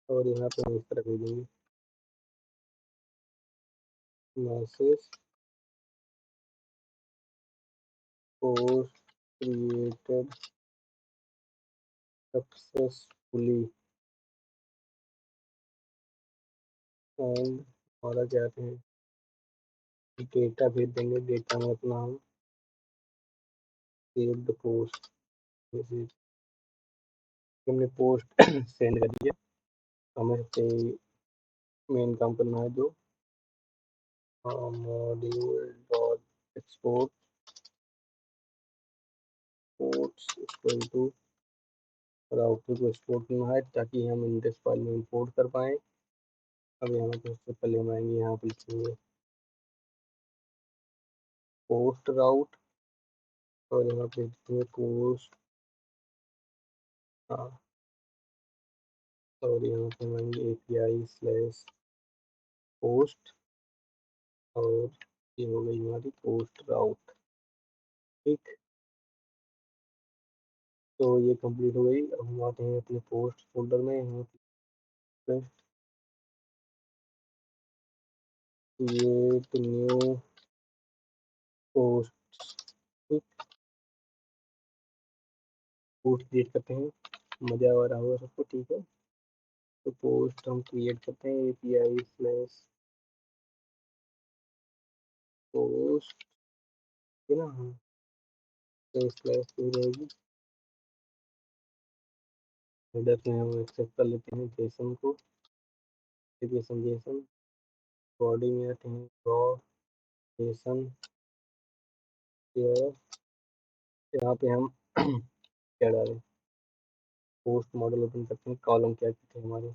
और यहाँ पे हम इस तरह भेजेंगे message post created successfully and हमारा क्या कहते हैं डेटा भेज देंगे। डेटा में अपना हम सेव द पोस्ट, जैसे हमने पोस्ट सेंड कर दिया। हमें मेन काम करना है जो module dot export ports equal to और आउटपुट को एक्सपोर्ट करना है ताकि हम इंडेक्स फाइल में इंपोर्ट कर पाएँ। अब यहाँ पे सबसे पहले हम आएंगे, यहाँ पे लिखेंगे पोस्ट राउट और यहाँ पे लिखेंगे पोस्ट, हाँ, और यहाँ पे हम आएंगे API स्लैश पोस्ट और ये हो गई हमारी पोस्ट राउट। ठीक, तो ये कंप्लीट हो गई। अब हम आते हैं अपने पोस्ट फोल्डर में, यहाँ पे क्रिएट न्यू पोस्ट। ठीक, पोस्ट क्रिएट करते हैं, मज़ा आ रहा होगा सबको। ठीक है, तो पोस्ट हम क्रिएट करते हैं API स्लैश पोस्ट है ना, हाँ, तो स्लैश हो रहेगी। हेडर में हम एक्सेप्ट कर लेते हैं जेसन को, एप्लीकेशन जेसन। बॉडी में आते हैं रॉ जेसन। यहाँ पे हम क्या डालें, पोस्ट मॉडल ओपन करते हैं। कॉलम क्या कहते हैं हमारे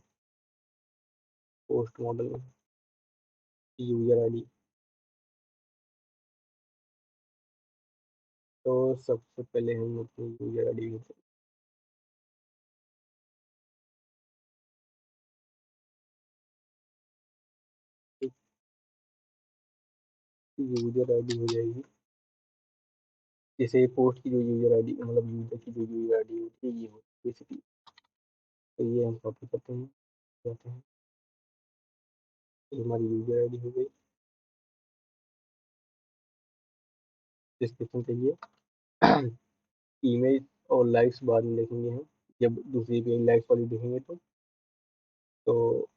पोस्ट मॉडल में, यूजर आईडी। तो सबसे पहले हम अपनी यूजर आईडी देते हैं, यूजर आईडी हो जाएगी जैसे पोस्ट की जो यूजर आईडी, मतलब यूजर की जो यूजर आईडी होती है ये होती है बेसिकली। तो ये हम कॉपी करते हैं, जाते हैं, ये हमारी यूजर आईडी हो गई। डिस्क्रिप्शन चाहिए इमेज और लाइक्स बाद में देखेंगे हम, जब दूसरी पेज लाइक्स वाली देखेंगे तो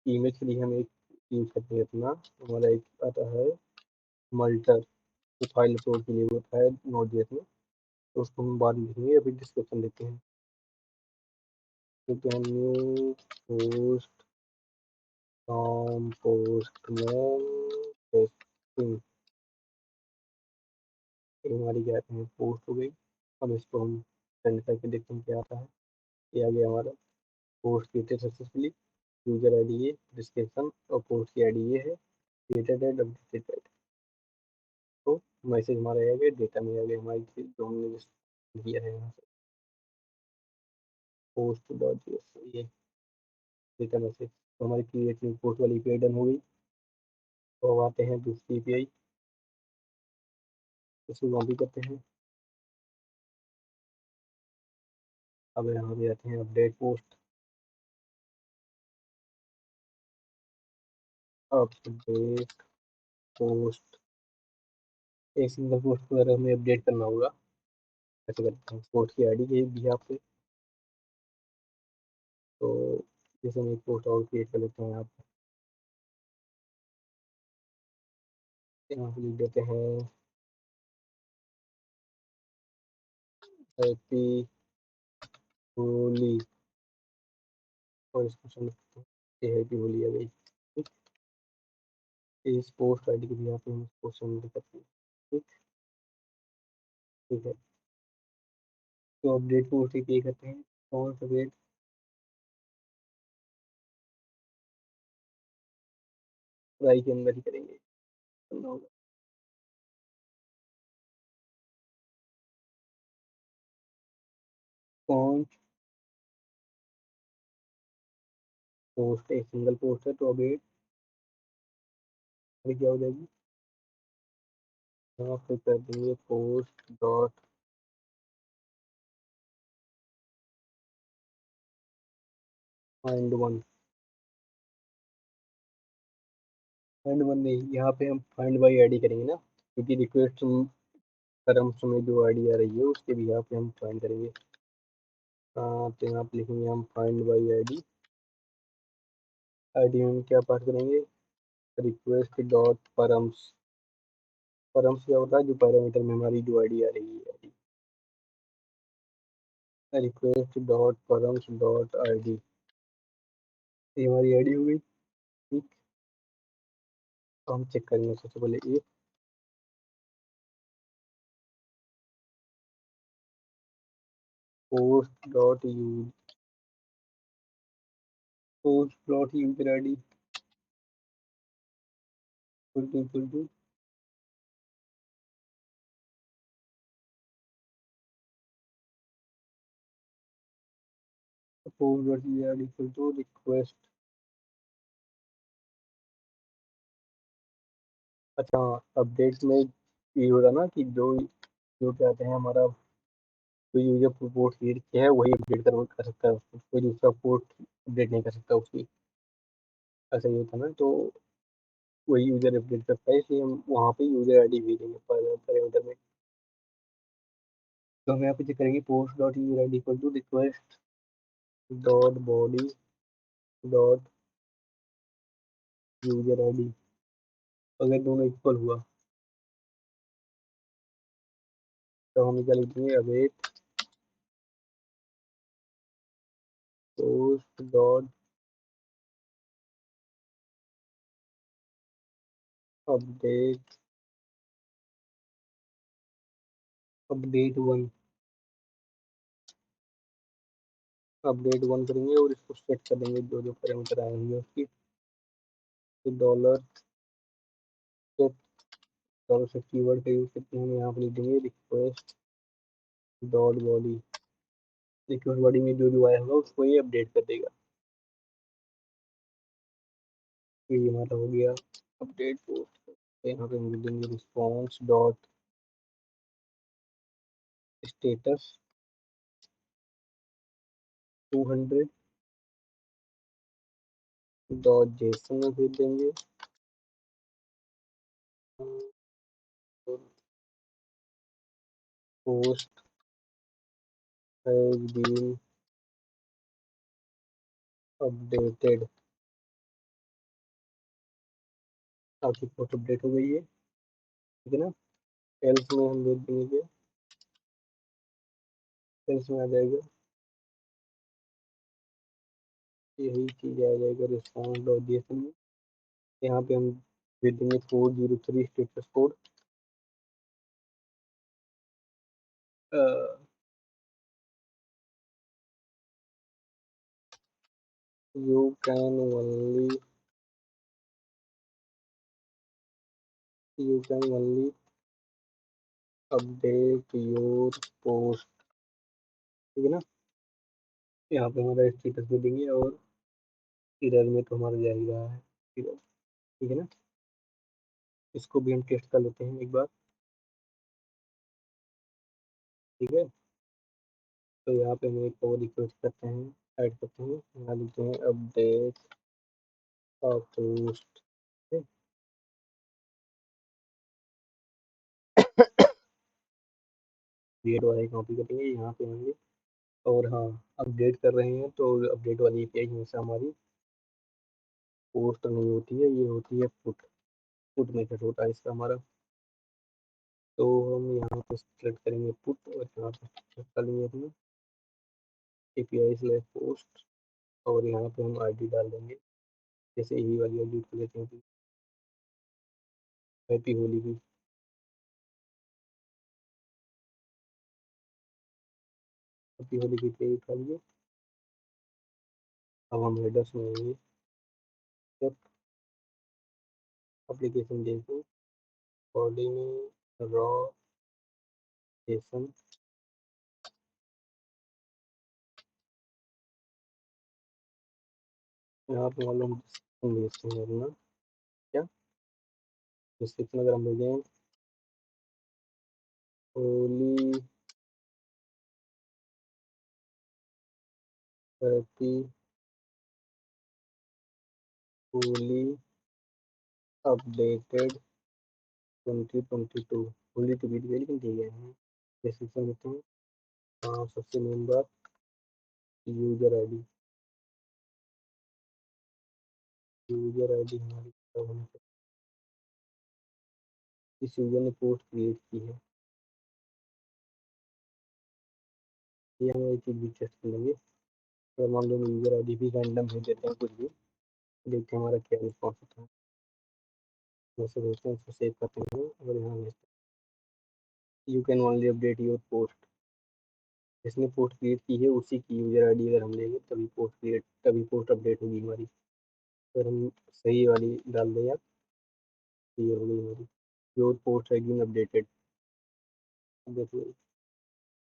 इमेज के लिए हम एक यूज करते हैं अपना, हमारा एक आता है मल्टर, जो फाइल अपलोड के लिए होता है नोट.जेएस में, तो उसको हम बाद में देखेंगे। अभी डिस्क्रिप्शन देते हैं, तो new post from postman testing, ये हमारी क्या कहते हैं पोस्ट हो गई। अब इसको हम सेंड करके देखते हैं क्या आता है। ये आ गया हमारा post created successfully, user ID ये, डिस्क्रिप्शन और पोस्ट की आईडी ये है, क्रिएटेड एंड अपडेटेड। तो मैसेज हमारा आ गया, डेटा में आ गया हमारी चीज़ जो हमने दिया है यहाँ से पोस्ट डॉट जेएस, ये डेटा मैसेज। तो हमारी क्रिएट न्यू पोस्ट वाली एपीआई डन हो गई। तो अब आते हैं दूसरी एपीआई, इसको कॉपी करते हैं। अब यहाँ पे आते हैं अपडेट पोस्ट, अपडेट पोस्ट। एक सिंगल पोस्ट को अगर हमें अपडेट करना होगा कैसे करते हैं, पोस्ट की आईडी ये भी आपसे। तो जैसे हम एक पोस्ट और क्रिएट कर लेते हैं, यहाँ पे लिख देते हैं हैप्पी होली और इसको सेंड करते हैं, ये हैप्पी होली आ गई। ठीक, इस पोस्ट आईडी को भी यहाँ पे हम इसको सेंड करते हैं। ठीक, ठीक है, तो अपडेट पोस्ट ये करते हैं, कौन सा वेट ट्राई के अंदर ही करेंगे, करना होगा। कौन पोस्ट, एक सिंगल पोस्ट है तो अभी क्या हो जाएगी, यहाँ पे कर देंगे post dot find one. Find one नहीं, यहाँ पे हम फाइंड बाई आईडी करेंगे ना, क्योंकि रिक्वेस्ट करम्स में जो आईडी आ रही है उसके भी यहाँ पे हम फाइंड करेंगे। तो यहाँ पे लिखेंगे हम फाइंड बाई आईडी। आईडी में हम क्या पास करेंगे, रिक्वेस्ट डॉट परम्स। परम्स क्या होता है, जो पैरामीटर में हमारी जो आईडी आ रही है, request dot params dot ID, ये हमारी आईडी हो गई। ठीक, तो हम चेक करेंगे सबसे पहले ये post dot use, post dot user ID equal to post dot user ID equal to request. अच्छा, अपडेट में ये होगा ना कि जो जो कहते हैं हमारा, जो यूजर पोर्ट क्रिएट किया है वही अपडेट कर सकता है उसको, कोई दूसरा पोर्ट अपडेट नहीं कर सकता उसकी। ऐसा ही होता है ना, तो वही यूजर अपडेट करता है, इसलिए हम वहाँ पे यूजर आईडी भेजेंगे पैरामीटर में। तो हम यहाँ पे चेक करेंगे post dot user ID equal to request dot body dot user ID. अगर दोनों इक्वल हुआ तो हम क्या लिख देंगे, await post dot update update one. Update one करेंगे और इसको सेट कर देंगे जो जो पैरामीटर आएंगे उसकी। तो dollar set, dollar set keyword का यूज करके हम यहाँ पर लिख देंगे request dot body. Request body में जो जो आया होगा उसको ये अपडेट कर देगा। तो ये हमारा हो गया अपडेट पोस्ट। तो यहाँ पे हम लिख देंगे response dot status 200 dot JSON में भेज देंगे। पोस्ट हैज बीन अपडेटेड, आपकी पोस्ट अपडेट हो गई है, ठीक है ना। एल्स में हम भेज देंगे कि एल्स में आ जाएगा, यही चीज आ जाएगा रिस्पॉन्स डॉट जेसन में। यहाँ पे हम भेज देंगे 403 status code. You can only you can only update your post, ठीक है ना। यहाँ पे हमारा स्टेटस भी देंगे और इधर में तो हमारा जा ही रहा है इधर, ठीक है ना। इसको भी हम टेस्ट कर लेते हैं एक बार, ठीक है। तो यहाँ पे हम एक और रिक्वेस्ट करते हैं, ऐड करते हैं, यहाँ लिखते हैं अपडेट पोस्ट। क्रिएट वाला कॉपी करेंगे, यहाँ पे आएंगे और हाँ, अपडेट कर रहे हैं तो अपडेट वाली एपीआई हमेशा हमारी पोस्ट नहीं होती है, ये होती है पुट। पुट मेथड होता है इसका हमारा। तो हम यहाँ पे सेलेक्ट करेंगे पुट और यहाँ पे select कर लेंगे अपना एपीआई स्लैश पोस्ट, और यहाँ पे हम आईडी डाल देंगे, जैसे यही वाली आईडी कर लेते हैं, हैप्पी होली की। हैप्पी होली की पेज डालिए। अब हम हेडर्स में आएंगे, जब एप्लीकेशन देखो कोऑर्डिनेट रॉ जेसन, यहाँ पे मालूम डिस्क्रिप्शन भेजते हैं अपना, क्या डिस्क्रिप्शन अगर हम भेजें होली हैप्पी होली अपडेटेड 2022 होली तो बीत गई लेकिन ठीक है, डिस्क्रिप्शन देते हैं। सबसे मेन बात यूजर आईडी, यूजर आईडी हमारी क्या होनी चाहिए, इस यूजर ने पोस्ट क्रिएट की है, ये हम एक चीज भी चेक कर लेंगे। अगर मान लो यूजर आईडी भी रैंडम भेज देते हैं कुछ भी, देखते हैं हमारा क्या रिस्पॉन्स होता है। जैसे भेजते हैं उसको सेव करते हैं और यहाँ भेजते हैं you can only update your post, जिसने पोस्ट क्रिएट की है उसी की यूजर आईडी अगर हम लेंगे तभी पोस्ट अपडेट होगी हमारी। अगर हम सही वाली डाल दें, या तो ये होगी हमारी your post has been updated. देखिए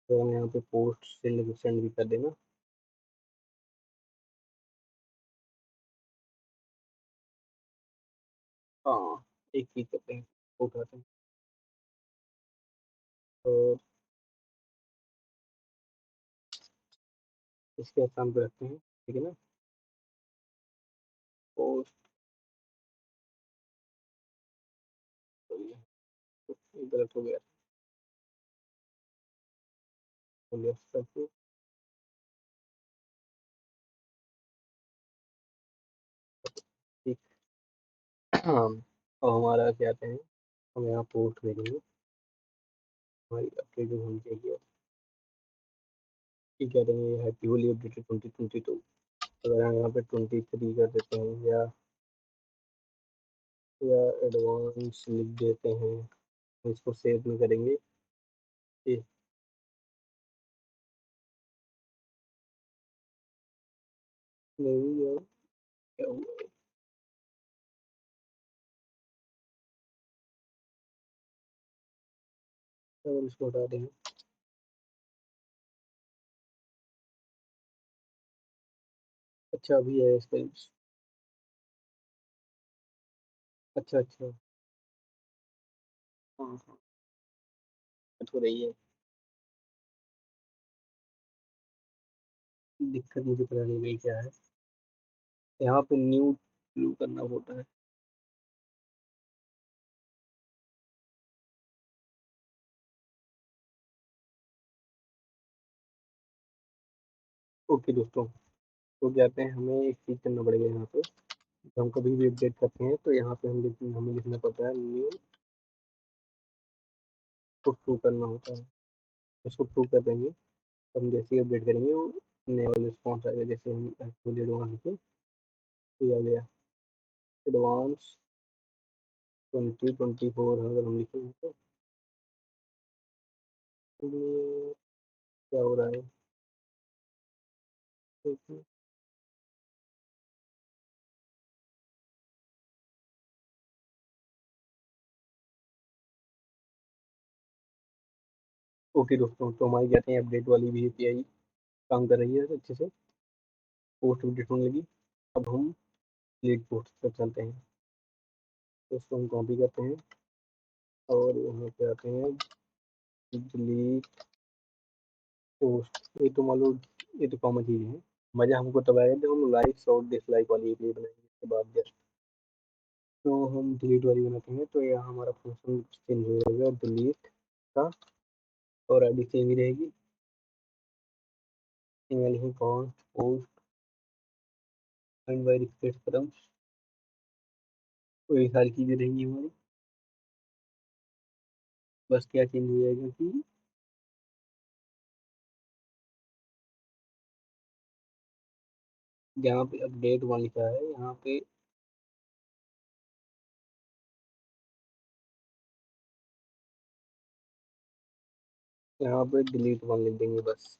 तो हम यहाँ पे पोस्ट सेंड भी कर देना। हाँ, एक चीज करते हैं, उठाते हैं और इसके आसान पे रखते हैं, ठीक है ना। पोस्ट गलत हो गया सब ठीक। हाँ, और हमारा क्या कहते हैं, हम यहाँ पोस्ट भेजेंगे, हमारी अपडेट जो होनी चाहिए कि क्या देंगे, हैप्पी होली अपडेटेड 2022। अगर हम यहाँ पे 23 कर देते हैं या एडवांस लिख देते हैं, इसको सेव में करेंगे। ये नहीं यार, क्या हुआ, अगर इसको हटा दें। अच्छा अभी है इसका use। अच्छा अच्छा, हाँ हाँ, हो रही है दिक्कत, मुझे पता नहीं गई क्या है, यहाँ पे न्यू ब्लू करना होता है। ओके दोस्तों, तो कहते हैं हमें एक चीज़ करना पड़ेगा यहाँ पे, जब हम कभी भी अपडेट करते हैं तो यहाँ पे हमें लिखना पड़ता है न्यू, को प्रूव करना होता है, उसको प्रूव कर देंगे। हम जैसे ही अपडेट करेंगे वो नया वाला रिस्पॉन्स आएगा, जैसे हम एक्चुअली एडवांस लिखे तो आ गया एडवांस 2024, अगर हम लिखेंगे तो ये क्या हो रहा है, ओके दोस्तों, तो हमारी कहते हैं अपडेट वाली भी एपीआई काम कर रही है अच्छे से, पोस्ट अपडेट होने लगी। अब हम डिलीट पोस्ट पर चलते हैं, तो इसको हम कॉपी करते हैं और यहाँ पे आते हैं डिलीट पोस्ट। ये तो मान लो ये तो कॉमन चीज़ है, मज़ा हमको तब आएगा जब हम लाइक्स और डिसलाइक वाली एपीआई बनाएंगे, इसके बाद जस्ट तो हम डिलीट वाली बनाते हैं, तो यहाँ हमारा फंक्शन चेंज हो जाएगा डिलीट का, और आईडी सेम ही रहेगी, ईमेल ही कौन पोस्ट एंड बाई रिक्वेस्ट कदम, तो ये सारी चीज़ें रहेंगी हमारी। बस क्या चेंज हो जाएगा कि जहाँ पे अपडेट वन लिखा है यहाँ पे डिलीट वन लिख देंगे बस।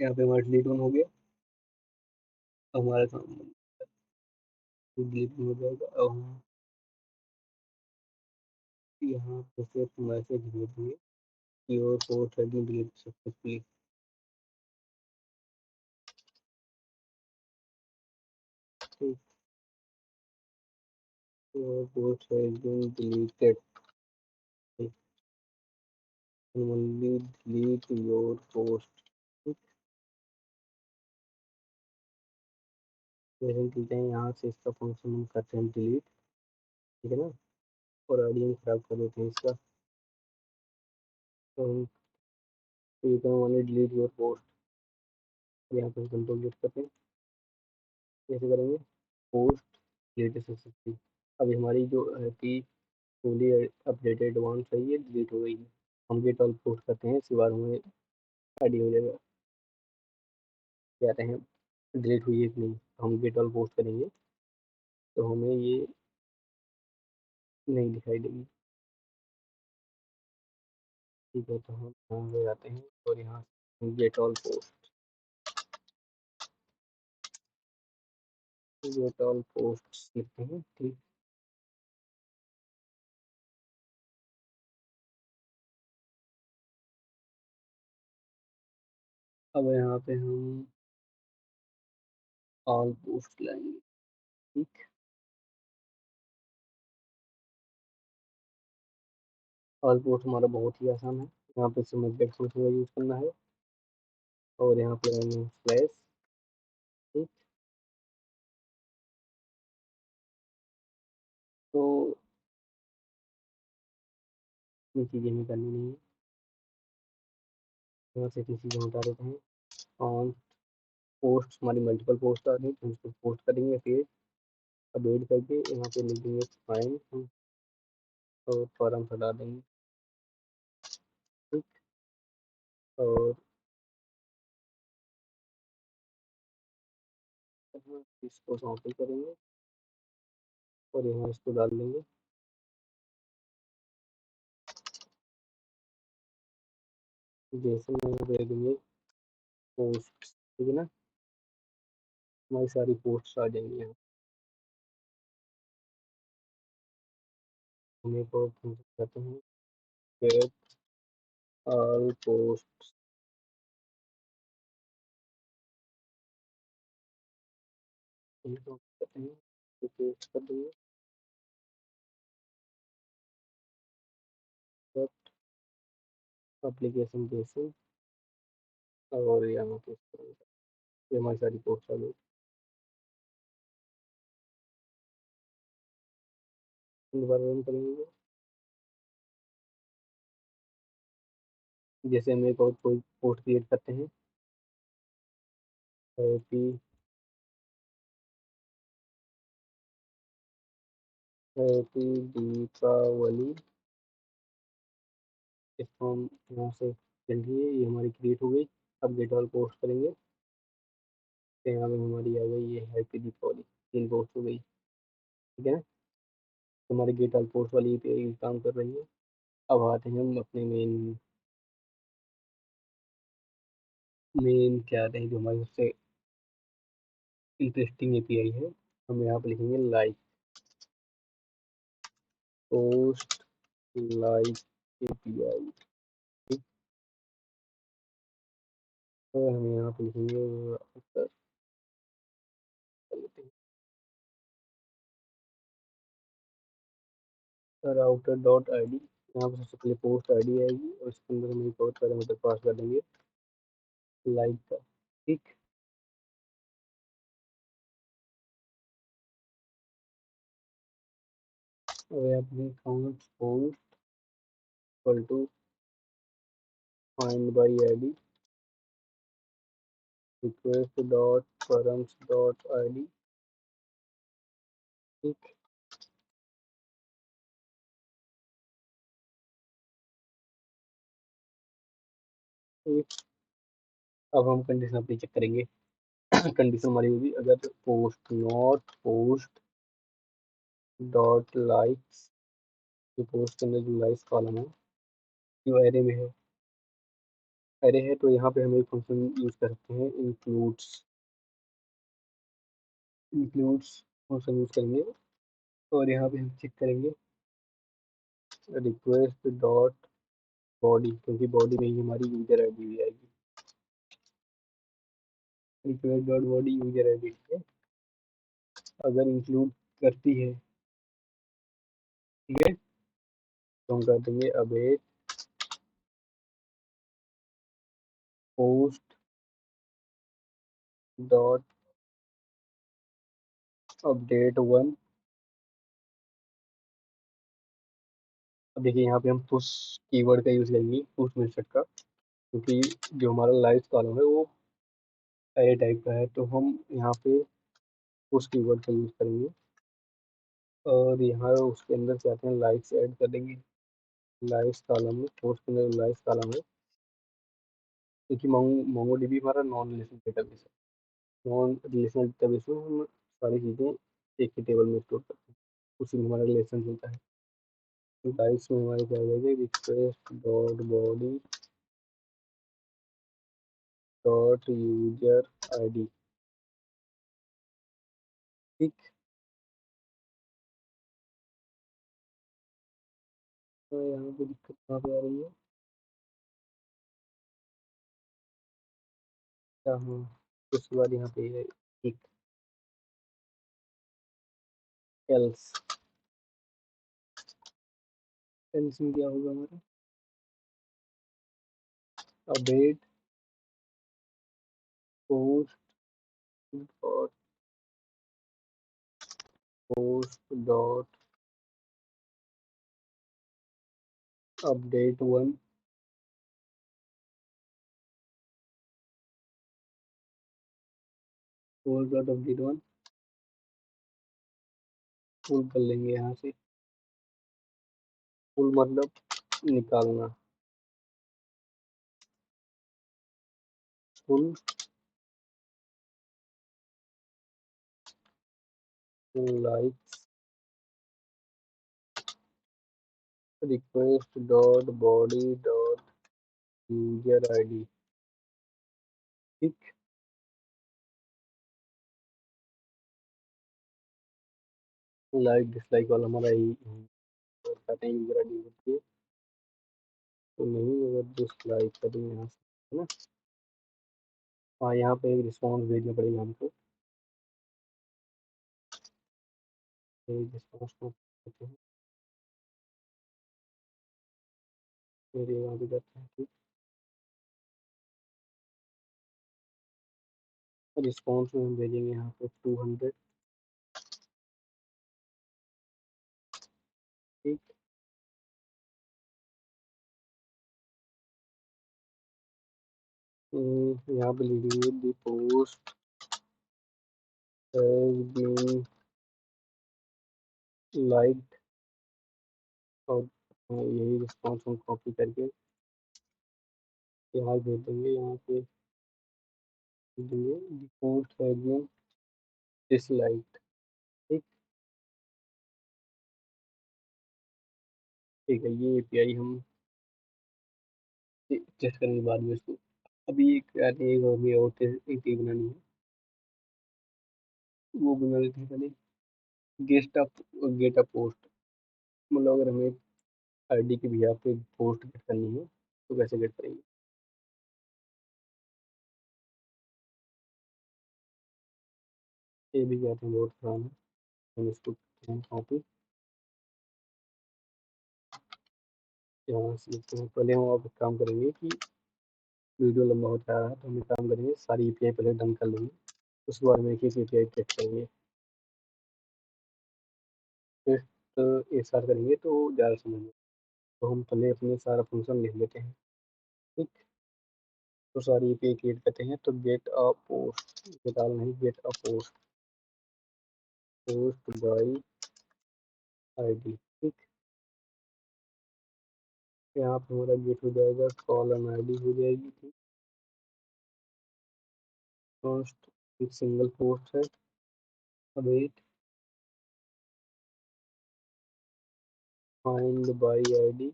यहाँ पे हमारा डिलीट वन हो गया। अब हमारा काम डिलीट हो जाएगा। अब हम यहाँ पे सिर्फ मैसेज भेजिए your post has been deleted successfully. Your post has been deleted, only delete your post। जैसे हम कहते हैं यहाँ से इसका फंक्शन हम करते हैं डिलीट, ठीक है ना, और आईडी हम खराब कर देते हैं इसका। तो हम you can only delete your post, यहाँ पे कंट्रोल डिलीट करते हैं। कैसे करेंगे, पोस्ट डिलीट सक्सेसफुली। अभी हमारी जो थी फुली अपडेटेड वन सही है, डिलीट हो गई है। हम गेट ऑल पोस्ट करते हैं, इसी बार हमें आईडी हो जाएगा, कहते हैं डिलीट हुई है कि नहीं। हम गेट ऑल पोस्ट करेंगे तो हमें ये नहीं दिखाई देगी। ठीक है, तो हम यहाँ पे जाते हैं और यहाँ gate all post, get all post लिखते हैं। ठीक, अब यहाँ पे हम ऑल पोस्ट लाएंगे। ठीक, ऑल पोस्ट हमारा बहुत ही आसान है। यहाँ पे सिमेट्रिक फंक्शन का यूज करना है और यहाँ पे लगाएंगे स्लैश। ठीक, तो ये चीज़ें हमें करनी नहीं है, यहाँ से इतनी चीज़ें हटा देते हैं। ऑन पोस्ट हमारी मल्टीपल पोस्ट आ रही है तो उसको पोस्ट करेंगे, फिर अपडेट करके यहाँ पे लिख देंगे फाइन और फॉर्म हटा देंगे। ठीक, और इसको सॉर्ट करेंगे और यहाँ इसको डाल देंगे। जैसे में दे देंगे पोस्ट, ठीक है ना, हमारी सारी पोस्ट आ जाएंगी यहाँ। हम एक और फंक्शन करते हैं, गेट ऑल पोस्ट, करते हैं तो पेस्ट कर देंगे एप्लीकेशन जैसे, और यहाँ पे ये हमारी सारी पोस्ट आ गई। दोबारा रन करेंगे, जैसे हम एक और कोई पोस्ट क्रिएट करते हैं, हैप्पी हैप्पी दीपावली, इसको हम यहाँ से चलिए, ये हमारी क्रिएट हो गई। अब गेट ऑल पोस्ट करेंगे तो यहाँ पे हमारी आ गई ये हैप्पी दीपावली, 3 पोस्ट हो गई। ठीक है ना, तो हमारी गेट ऑल पोस्ट वाली पे काम कर रही है। अब आते हैं हम अपने मेन मेन क्या आते हैं जो हमारी सबसे इंटरेस्टिंग एपीआई है। हम यहाँ पे लिखेंगे लाइक पोस्ट लाइक एपीआई। ठीक, तो हम यहाँ पे लिखेंगे राउटर डॉट आई डी। यहाँ पर सबसे पहले पोस्ट आईडी आएगी और इसके अंदर हम एक और पैरामीटर पास कर देंगे लाइक का। ठीक, और अपने account post equal to find by ID request dot params dot ID. ठीक, ठीक, अब हम कंडीशन अपनी चेक करेंगे। कंडीशन हमारी होगी अगर post not post dot likes, जो पोस्ट के अंदर जो लाइक्स कॉलम है जो एरे में है, एरे है तो यहाँ पे हम एक फंक्शन यूज कर सकते हैं, इंक्लूड्स फंक्शन यूज करेंगे। और यहाँ पे हम चेक करेंगे रिक्वेस्ट डॉट बॉडी, क्योंकि बॉडी में ही हमारी यूजर आईडी भी आएगी। Request dot body user ID है, अगर इंक्लूड करती है, ठीक है, तो हम कर देंगे await post dot update one. अब देखिए यहाँ पे हम पुश कीवर्ड का यूज करेंगे, पुश मेथड का, क्योंकि जो हमारा लाइव कॉलम है वो एरे टाइप का है, तो हम यहाँ पे पुश कीवर्ड का यूज करेंगे। और यहाँ उसके अंदर क्या आते हैं, लाइक्स ऐड कर देंगे लाइव्स कॉलम में, पोस्ट के अंदर लाइव्स कॉलम है, क्योंकि मोंगो डीबी हमारा नॉन रिलेशनल डेटाबेस है। नॉन रिलेशनल डेटाबेस में हम सारी चीज़ें एक ही टेबल में स्टोर करते हैं, उसी में हमारा रिलेशन होता है। तो लाइव्स में हमारे क्या हो जाएगा, request dot body dot user ID, ठीक। तो यहाँ पे दिक्कत कहाँ पे आ रही है, क्या हाँ, उसके बाद यहाँ पे है एक एल्स। एल्स में क्या होगा हमारा, update post dot update one. Post dot update one full कर लेंगे यहाँ से। फुल मतलब निकालना, full like request dot body dot user ID, ठीक। लाइक डिसलाइक वाला हमारा ही कहते हैं यूजर आईडी होती है, तो नहीं, अगर डिसलाइक करेंगे यहाँ से, है ना। हाँ, यहाँ पे एक रिस्पॉन्स भेजना पड़ेगा हमको, एक रिस्पॉन्स को देते हैं, फिर ये वहाँ पे जाते हैं, ठीक। रिस्पॉन्स में हम भेजेंगे यहाँ पे 200, ठीक। यहाँ पे लिखेंगे दी पोस्ट हैज बीन लाइक्ड, और यही रिस्पॉन्स हम कॉपी करके यहाँ भेज देंगे, यहाँ पे देंगे दी पोस्ट हैज बीन डिसलाइक्ड, ठीक। ठीक है, ये एपीआई हम टेस्ट करने के बाद में इसको, अभी एक और भी और एपीआई बनानी है, वो बना लेते हैं पहले। Guest up get up post, मतलब अगर हमें आईडी की भी पे पोस्ट गेट करनी है तो कैसे गेट करेंगे। ये भी कहते हैं बहुत आसान है, हम इसको करते हैं कॉपी, यहाँ से लिखते हैं। पहले हम अब काम करेंगे कि वीडियो लंबा होता जा रहा है, तो हम एक काम करेंगे, सारी एपीआई पहले डन कर लेंगे, उसके बाद में एक एक एपीआई टेस्ट करेंगे। टेस्ट एक साथ करेंगे तो ज़्यादा समझ में, तो हम पहले अपने सारा फंक्शन लिख लेते हैं, ठीक। तो सारी एपीआई क्रिएट करते हैं, तो गेट अ पोस्ट, निकाल नहीं, get a post, post by ID, ठीक। यहाँ पे हमारा गेट हो जाएगा, कॉलम आईडी हो जाएगी, ठीक। पोस्ट एक सिंगल पोस्ट है, await find by ID,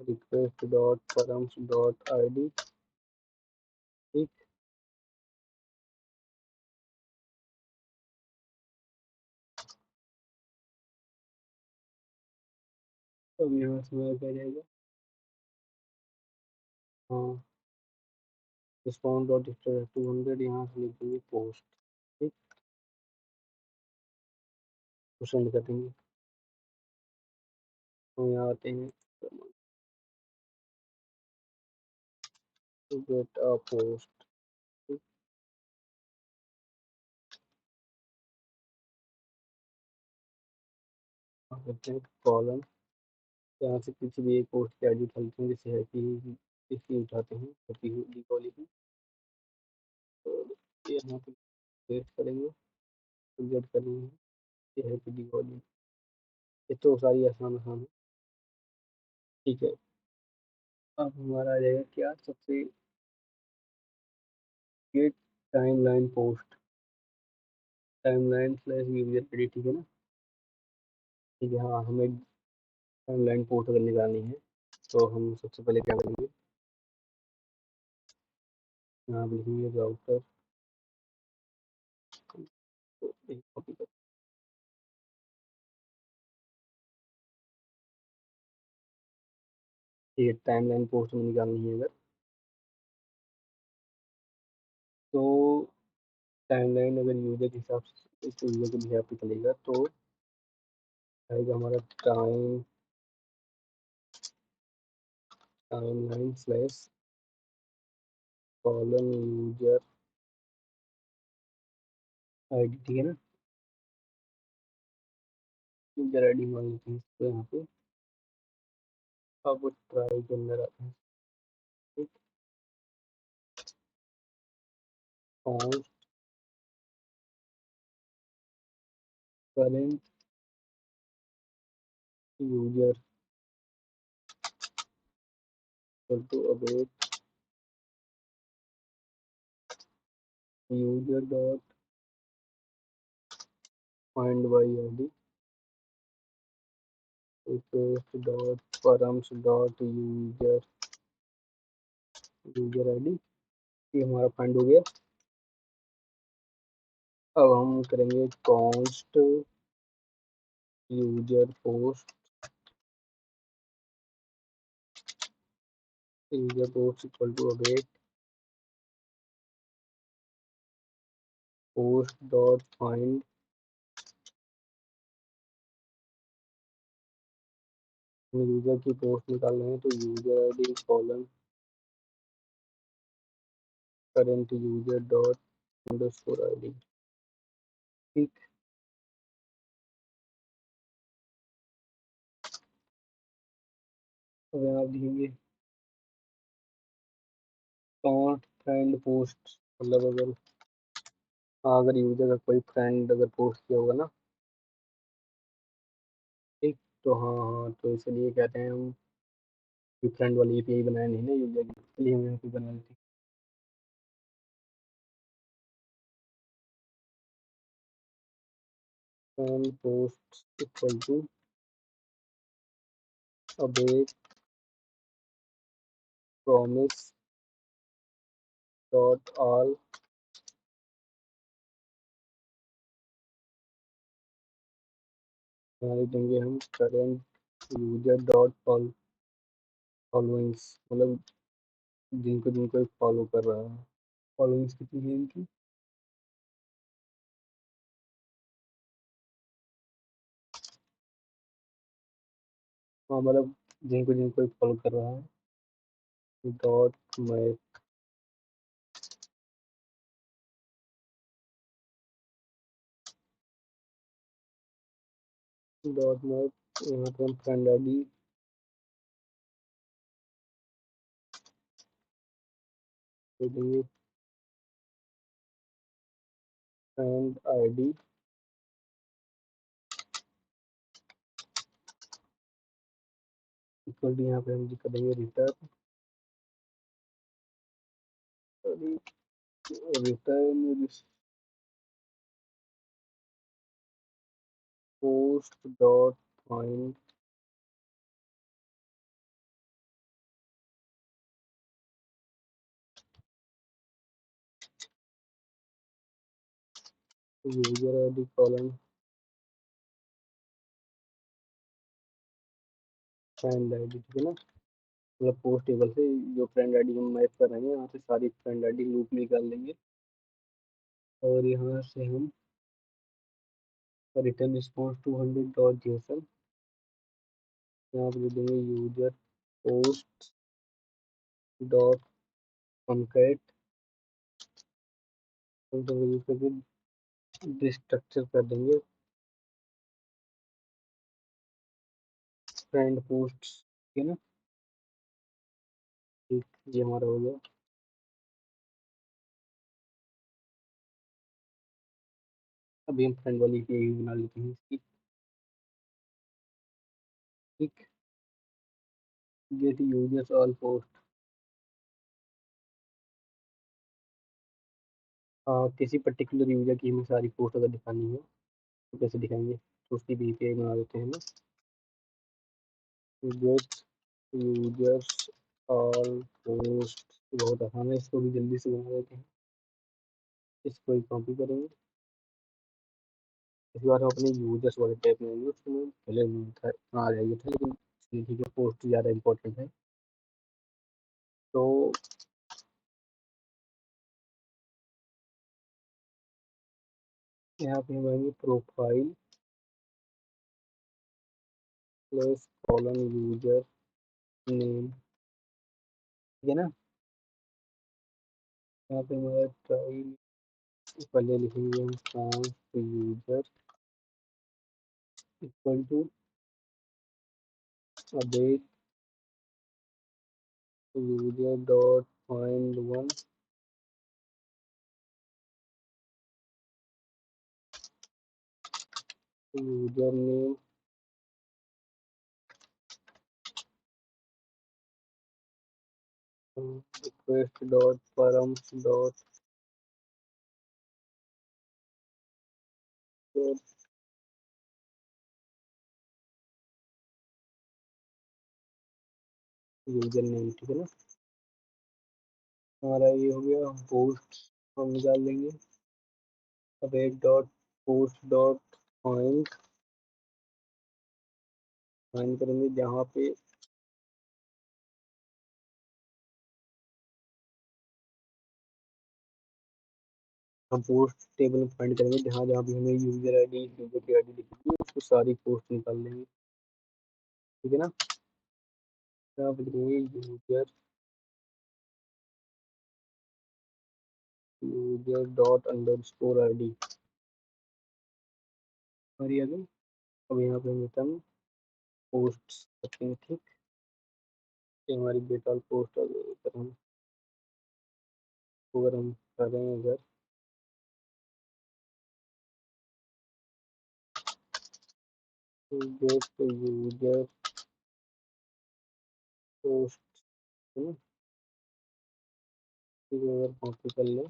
request dot params dot ID। ठीक, अब यहाँ से मेरा क्या जाएगा, हाँ, रिस्पॉन्स डॉट 200, यहाँ से लिख देंगे पोस्ट। ठीक, तो सेंड कर देंगे। तो यहाँ आते हैं टू गेट अ पोस्ट। ठीक, यहाँ करते हैं कॉलम, यहाँ से किसी भी एक पोस्ट की ID डालते हैं, जैसे है कि इसकी उठाते हैं होती हुई दीपावली की, तो ये यहाँ पे पेस्ट करेंगे, गेट करेंगे, ये है कि दीपावली। ये तो सारी आसान आसान है। ठीक है, अब हमारा आ जाएगा क्या, सबसे get timeline post, timeline slash user ID। ठीक है ना, ठीक है, हाँ, हमें टाइमलाइन पोस्ट अगर निकालनी है तो हम सबसे पहले क्या करेंगे, यहाँ पे लिखेंगे राउटर, तो एक कॉपी कर, ठीक है, टाइमलाइन पोस्ट में निकालनी है अगर, तो टाइमलाइन अगर यूजर के हिसाब से, इस यूजर के हिसाब से चलेगा तो आएगा हमारा timeline slash colon user ID। ठीक है ना, यूजर ID मान लेते हैं इसको यहाँ पे। अब ट्राई के अंदर आते हैं। ठीक, const current user to update user dot find by ID, request dot params dot user ID। ये हमारा फाइंड हो गया। अब हम करेंगे const user post, user post equal to update post dot find, user की पोस्ट निकाल रहे हैं तो user ID colon current user dot underscore ID। ठीक, अब यहाँ आप देखेंगे कॉन्ट फ्रेंड पोस्ट, मतलब अगर, हाँ, अगर यूजर का कोई फ्रेंड अगर पोस्ट किया होगा ना, ठीक, तो हाँ हाँ, तो इसलिए कहते हैं हम कि फ्रेंड वाली API बनाया नहीं ना यूजर की, इसलिए हम यहाँ पे बना लेते हैं post equal to update promise dot all, यहाँ लिख देंगे हम करेंट यूजर डॉट फॉलोइंग्स, मतलब जिनको जिनको फॉलो कर रहा है, फॉलोइंग्स कितनी है इनकी, हाँ, मतलब जिनको जिनको फॉलो कर रहा है, डॉट मैप, डॉट मैप, यहाँ पे हम फ्रेंड ID दे देंगे, फ्रेंड ID इक्वल टू, यहाँ पे हम कर देंगे return, return post dot find user ID column friend ID, ठीक है ना। मतलब पोस्ट टेबल से जो फ्रेंड आईडी हम मैप कर रहे हैं यहाँ से सारी फ्रेंड आईडी लूप निकाल लेंगे और यहाँ से हम रिटर्न रिस्पॉन्स 200.json यहाँ पर देंगे user post dot concat use करके डिस्ट्रक्चर कर देंगे फ्रेंड पोस्ट, ठीक है ना। ठीक, ये हमारा हो गया। अभी हम फ्रेंड वाली की यही बना लेते हैं इसकी। ठीक, गेट यूजर्स ऑल पोस्ट। किसी पर्टिकुलर यूजर की हमें सारी पोस्ट अगर दिखानी है तो कैसे दिखाएंगे, तो उसकी भी API बना देते हैं ना। गेट यूजर्स ऑल पोस्ट बहुत आसान है, इसको भी जल्दी से बना देते हैं। इसको ही कॉपी करेंगे, इस बार हम अपने यूजर्स वाले टैब में आएंगे, उसमें पहले था आ जाएगा था लेकिन ठीक है, पोस्ट ज़्यादा इंपॉर्टेंट है। तो यहाँ पे हम आएंगे profile plus column user name, ठीक है ना। यहाँ पे हमारा ट्राई पहले लिखेंगे हम const user equal to update user dot find one user name request dot params dot user name, ठीक है ना। हमारा ये हो गया। पोस्ट हम निकाल लेंगे update dot post dot find, find करेंगे जहाँ पे हम पोस्ट टेबल में फाइंड करेंगे, जहाँ जहाँ भी हमें यूजर आईडी यूजर की आईडी दिखेगी उसको सारी पोस्ट निकाल लेंगे, ठीक है ना। यहाँ पे लिखेंगे user dot under score I D हमारी आ गई। अब यहाँ पे हम रिटर्न पोस्ट करते हैं, ठीक। ये हमारी डेटा पोस्ट आ गई। अगर हम करें अगर गेट यूजर पोस्ट, है ना, ठीक है, अगर कॉपी कर ले,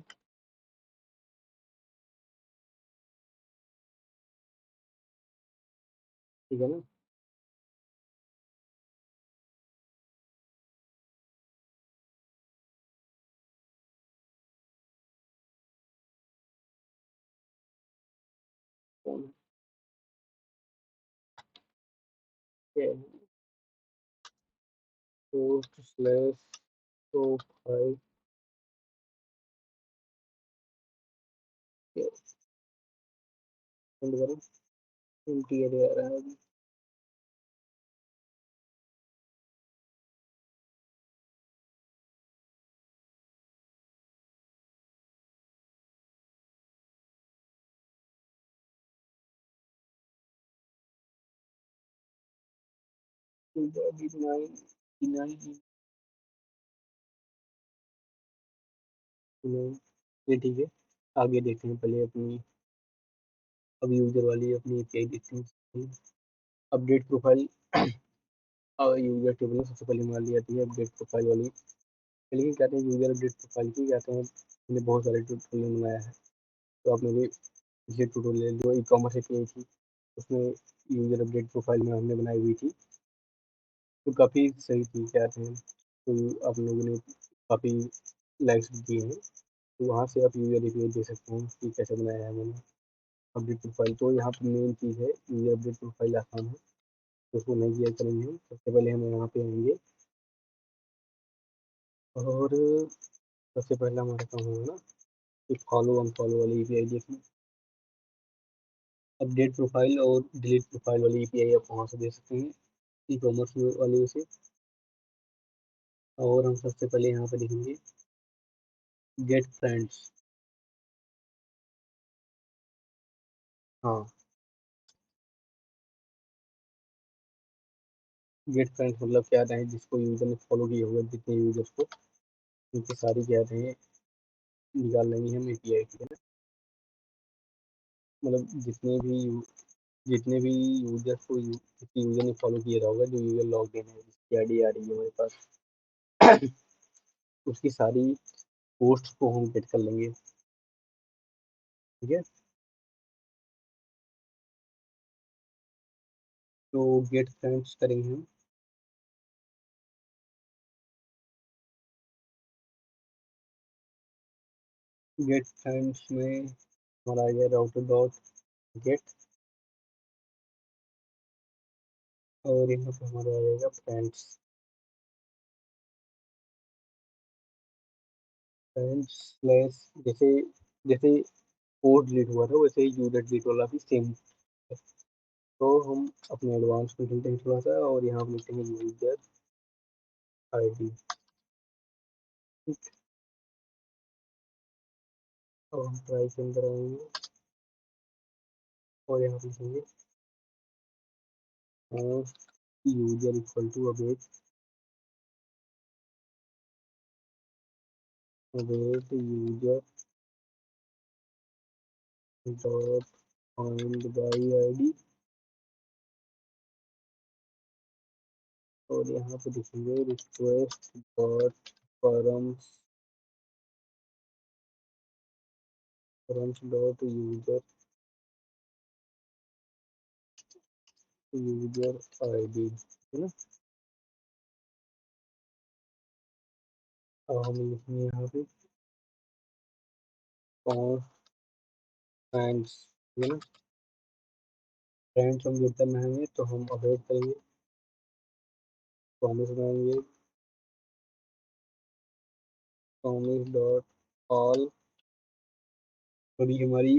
ठीक है ना। पोस्ट स्लैश प्रोफाइल एंड करो, इंटीरियर आ रहा है अभी। नाइन नाइन, ये ठीक है। आगे देखते हैं, पहले अपनी अब यूजर वाली अपनी API देखते हैं। अपडेट प्रोफाइल यूजर टेबल में सबसे पहले मान ली जाती है अपडेट प्रोफाइल वाली, लेकिन कहते हैं यूजर अपडेट प्रोफाइल की कहते हैं मैंने बहुत सारे ट्यूटोरियल बनाया है, तो आपने भी पिछले ट्यूटोरियल जो ई-कॉमर्स API थी उसमें यूजर अपडेट प्रोफाइल में हमने बनाई हुई थी, तो काफ़ी सही थी कहते हैं, तो आप लोगों ने काफ़ी लाइक्स दिए हैं, तो वहाँ से आप यूजर API दे सकते हैं कि कैसे बनाया है मैंने। Update profile. तो यहाँ पर मेन चीज़ है ये अपडेट प्रोफाइल आसान है, तो उसको नहीं किया करेंगे हम। सबसे पहले हम यहाँ पे आएंगे और सबसे पहला हमारा काम होगा ना कि फॉलो अनफॉलो वाली API देखना। अपडेट प्रोफाइल और डिलीट प्रोफाइल वाली API आप वहाँ से दे सकते हैं ई कॉमर्स वाले से। और हम सबसे पहले यहाँ पे लिखेंगे गेट फ्रेंड्स। हाँ, गेट फ्रेंड्स मतलब क्या रहे जिसको यूजर ने फॉलो किया होगा, जितने यूजर्स को, उनकी सारी क्या रहे निकाल लेंगे हम API की, है ना। मतलब जितने भी यूजर्स को किसी यूजर ने फॉलो किया होगा, जो यूजर लॉग इन है, जिसकी आईडी आ रही है हमारे पास, उसकी सारी पोस्ट को हम गेट कर लेंगे। ठीक है, तो गेट फ्रेंड्स करेंगे हम। गेट फ्रेंड्स में हमारा आ गया राउटर डॉट गेट, और यहाँ पे हमारा आ जाएगा फ्रेंड्स। फ्रेंड्स स्लैश, जैसे जैसे पोस्ट डिलीट हुआ था वैसे ही यूजर डिलीट वाला भी सेम। तो हम अपने एडवांस में चलते हैं थोड़ा सा, और यहाँ पे लिखते हैं यूजर आईडी। और हम ट्राई के अंदर आएंगे और यहाँ पे लिखेंगे user equal to await, await user dot find by ID. और यहाँ पे लिखेंगे request dot params, params dot user, user ID, है ना। अब हम लिखेंगे यहाँ पे कौन फ्रेंड्स, है ना। फ्रेंड्स हम जब तक रहेंगे तो हम अवेट करेंगे, प्रॉमिस बनाएंगे प्रॉमिस डॉट ऑल। और ये हमारी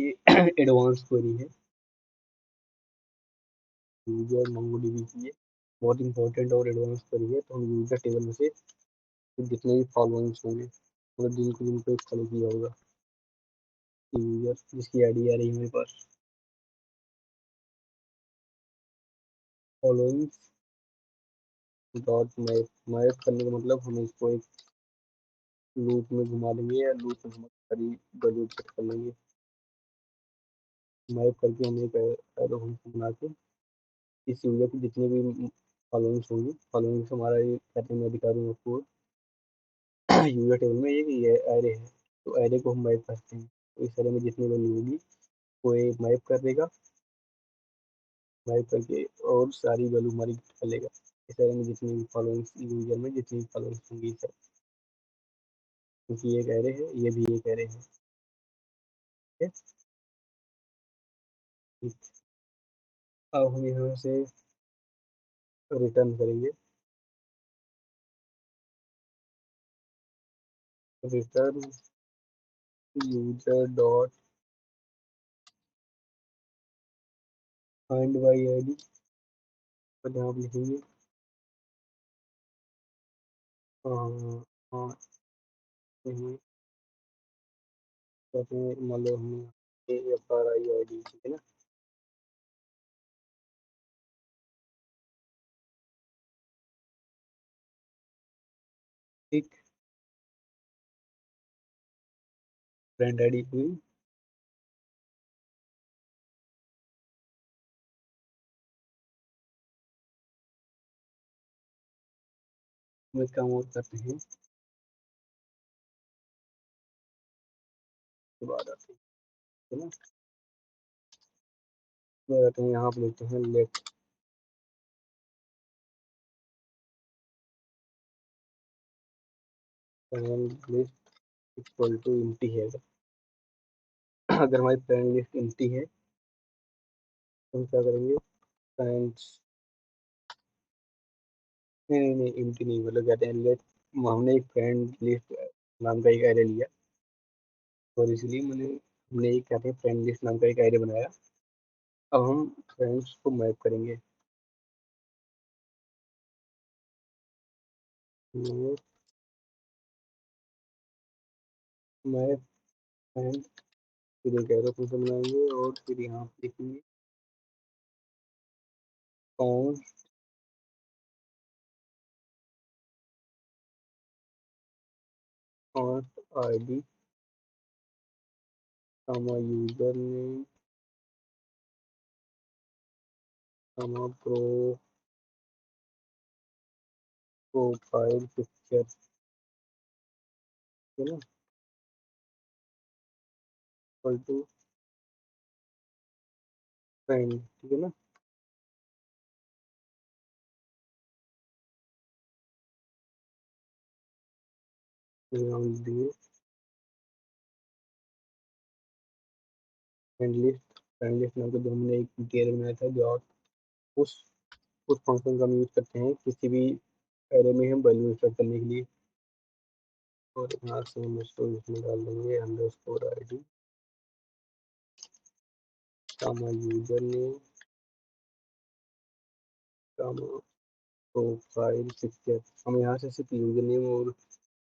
एडवांस क्वेरी है यूजर मोंगोडीबी की है, बहुत इंपॉर्टेंट और एडवांस क्वेरी है। तो हम यूजर टेबल में से जितने भी फॉलोइंग्स होंगे, मतलब जिनको जिनको फॉलो किया होगा यूजर, जिसकी आईडी आ रही है हमारे पास, फॉलोइंग्स डॉट मैप। मैप करने का मतलब हम इसको एक लूप में घुमा देंगे, या लूप में हम सारी वैल्यू चेक कर लेंगे। मैप करके हम एक एरो फंक्शन बना के इस यूजर की जितनी भी फॉलोइंग्स होंगी, फॉलोइंग्स हमारा ये कहते हैं, मैं दिखा दूँ आपको यूजर टेबल में ये एरे है, तो एरे को हम मैप करते हैं। तो इस एरे में जितनी वैल्यू होगी वो एक मैप कर देगा, मैप करके और सारी वैल्यू हमारी कर लेगा। इस एरे में जितनी भी फॉलोइंग्स, यूजर में जितनी भी फॉलोइंग्स होंगी सब, क्योंकि एक एरे है, ये भी एक एरे है। ठीक है, अब हम यहाँ से रिटर्न करेंगे, return user dot find by ID. और यहाँ पे लिखेंगे हाँ हाँ, यही कहते हैं, मान लो हमने AFRI आईडी, ठीक है ना। ठीक, फ्रेंड आईडी हुई। हम एक काम और करते हैं, उसके बाद आते हैं, है ना। उसके बाद आते हैं, यहाँ पे लिखते हैं let friend list equal to empty है। अगर हमारी फ्रेंड लिस्ट एम्प्टी है हम क्या करेंगे, फ्रेंड्स, नहीं एम्प्टी नहीं, मतलब कहते हैं लेट, हमने एक फ्रेंड लिस्ट नाम का एक एरे लिया, और इसलिए हमने एक कहते हैं फ्रेंड लिस्ट नाम का एक एरे बनाया। अब हम फ्रेंड्स को मैप करेंगे, मैप फ्रेंड, फिर एक एरो फंक्शन बनाएंगे और फिर यहाँ पे लिखेंगे कौन कॉन्स्ट आईडी कमा यूजर नेम कमा प्रोफाइल पिक्चर, है ना, इक्वल टू फ्रेंड, ठीक है ना। फिर हम दिए फ्रेंड लिस्ट नाम का जो हमने एक टीयर बनाया था, जो आप उस उस फंक्शन का हम यूज करते हैं किसी भी एरे में हम वैल्यू इंसर्ट करने के लिए। और यहाँ से हम इसको इसमें डाल देंगे अंडरस्कोर आईडी कमा यूजर नेम कमा प्रोफाइल पिक्चर। हम यहाँ से सिर्फ यूजर नेम और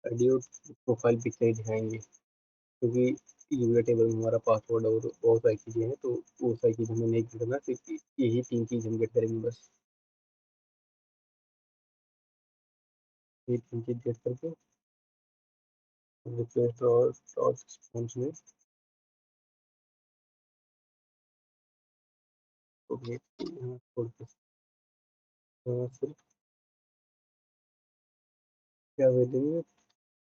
आईडी और प्रोफाइल पिक्चर ही दिखाएंगे, क्योंकि यूजर टेबल में हमारा पासवर्ड और बहुत सारी चीज़ें हैं, तो वो सारी चीज़ हमें नहीं करना, सिर्फ यही तीन चीज़ हम गेट करेंगे बस। ये तीन चीज़ गेट करके रिक्वेस्ट और रिस्पॉन्स में तो यहाँ छोड़ के फिर क्या दे देंगे,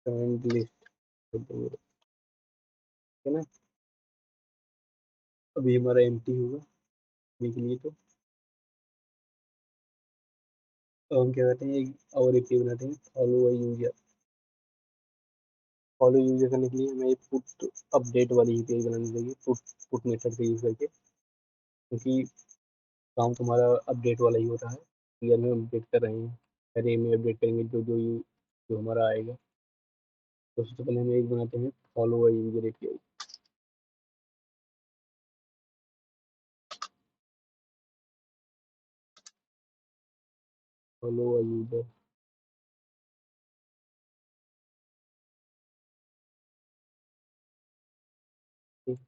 फ्रेंड लिस्ट दे देंगे, है ना। अभी हमारा एम्प्टी होगा अभी के लिए, तो अब हम क्या करते हैं, एक और एक बनाते हैं follow a user. Follow user करने के लिए हमें पुट अपडेट वाली ही पेज बनानी चाहिए, पुट मेथड का यूज करके, क्योंकि काम तुम्हारा अपडेट वाला ही होता है, ईयर में अपडेट कर रहे हैं, अरे में अपडेट करेंगे जो हमारा आएगा। तो सबसे पहले हम एक बनाते हैं follow a user API. Follow a user, ठीक,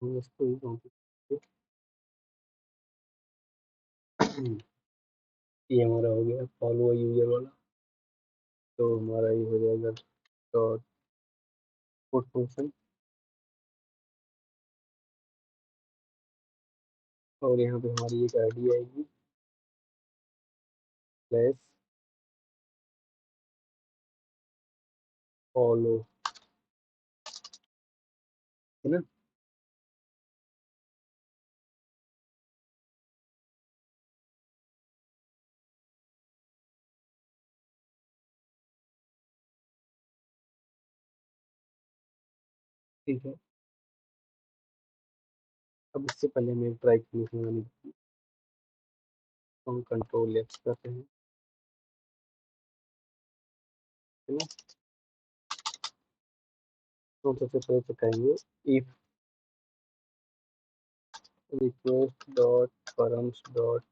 हम इसको ही कॉपी, ये हमारा हो गया फॉलो अ यूजर वाला। तो हमारा ये हो जाएगा डॉट पुट फंक्शन, और यहाँ पे हमारी एक आईडी आएगी प्लस फॉलो, है ना। ठीक है, अब इससे पहले हमें एक ट्राई करने, हम कंट्रोल एफ करते हैं, है ना। तो सबसे पहले check if request dot params dot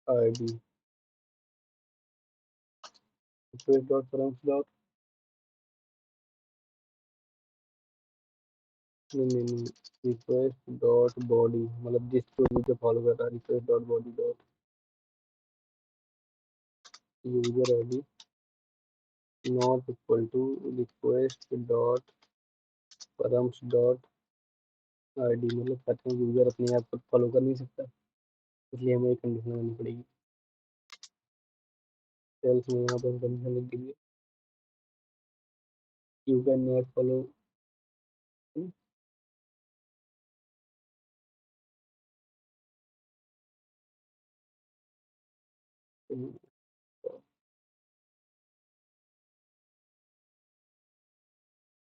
ID, request dot params dot, नहीं रिक्वेस्ट डॉट बॉडी, मतलब जिसको यूजर फॉलो कर रहा है, request dot body dot user ID not equal to request dot params dot ID, मतलब कहते हैं यूजर अपने आप को फॉलो कर नहीं सकता, इसलिए हमें एक कंडीशन लगानी पड़ेगी। सेल्स में यहाँ पर कंडीशन लिख देंगे यू कैन नॉट फॉलो,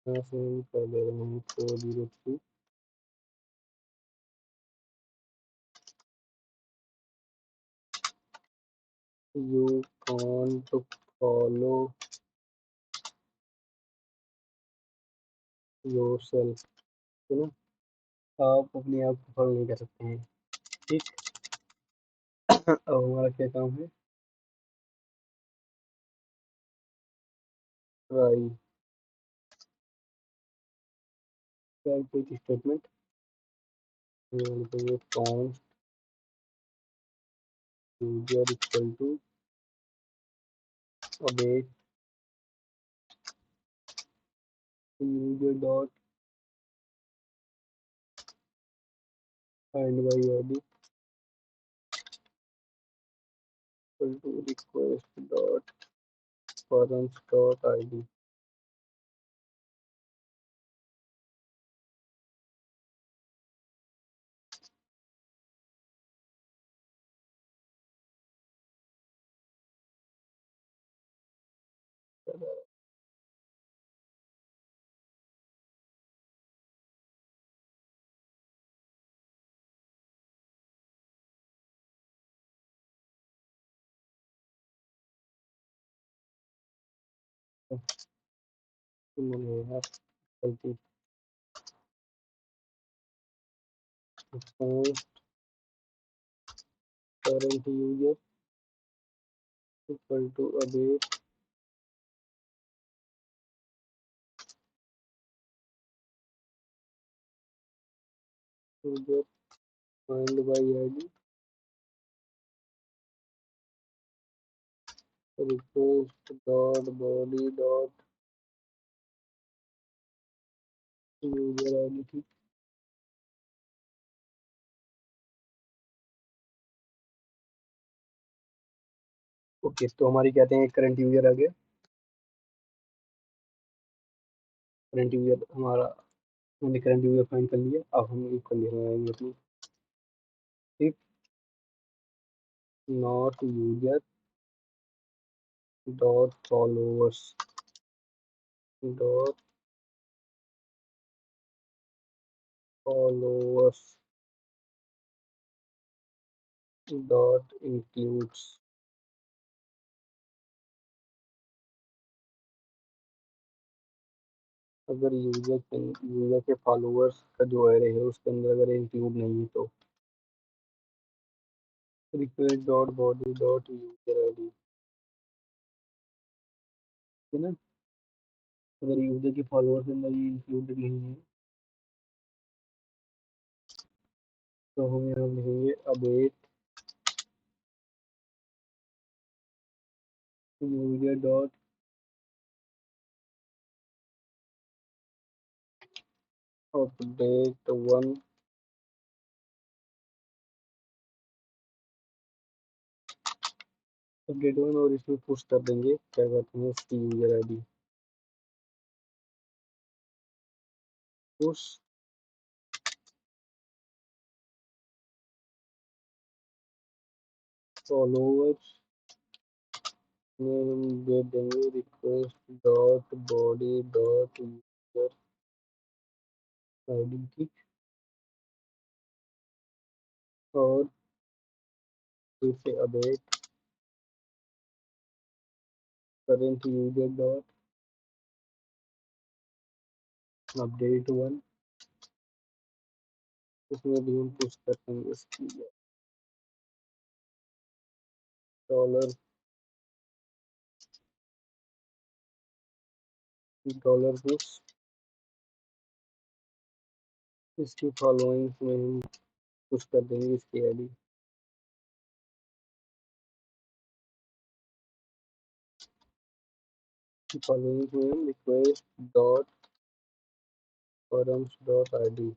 यहाँ से हम कर दे रहे हैं 403। You can't follow yourself, है ना, आप अपने आप को फॉलो नहीं कर सकते हैं। ठीक, अब हमारा क्या काम है, ट्राई ट्राई कोई statement count user equal to update user dot find by ID equal to request dot params dot ID. गलती current user equal to update user find by id request dot body dot user id। ठीक, okay, तो हमारी कहते हैं current user आ गया। Current user हमारा, हमने current user find कर लिया। अब हम एक कंडीशन लगाएंगे अपनी, ठीक, not user dot followers dot followers dot includes. अगर यूजर के फॉलोअर्स का जो एरे है उसके अंदर अगर इंक्लूड नहीं है तो request dot body dot user ID, है ना। अगर यूजर के फॉलोअर्स के अंदर ये इंक्लूडेड नहीं है तो हम यहाँ लिखेंगे await user dot update one. Update one और इसमें पुश कर देंगे क्या कहते हैं उसकी यूजर आईडी, पुश फॉलोअर्स में हम दे देंगे request dot body dot user ID. ठीक, और फिर से update current user dot update one, इसमें भी हम पुश कर देंगे इसकी डॉलर डॉलर पुश। इसकी फॉलोइंग में हम पुश कर देंगे इसकी आईडी, फॉलोइंग में हम request dot params dot ID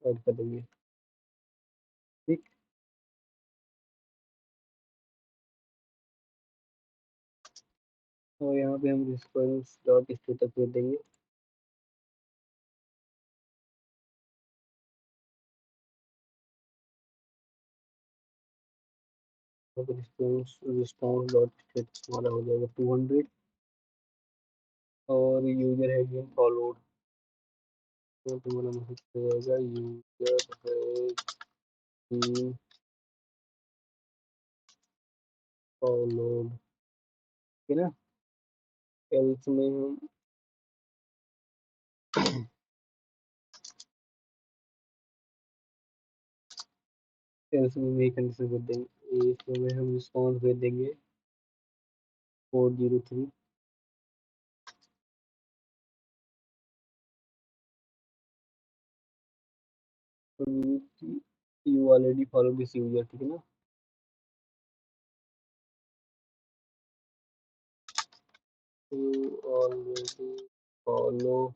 add कर देंगे। ठीक, और यहाँ पे हम रिस्पॉन्स डॉट स्टेटस दे देंगे। रिस्पॉन्स रिस्पॉन्स डॉट स्टेटस हमारा हो जाएगा 200 और यूजर है गेम फॉलोड। तुम्हारा मैसेज रहेगा यूजर है फॉलोड, ठीक है ना। एल्स में हम एल्स में ये कंडीशन कर देंगे, इसमें हम रिस्पॉन्स भेज देंगे 403 you already follow this user, ठीक है ना। You already follow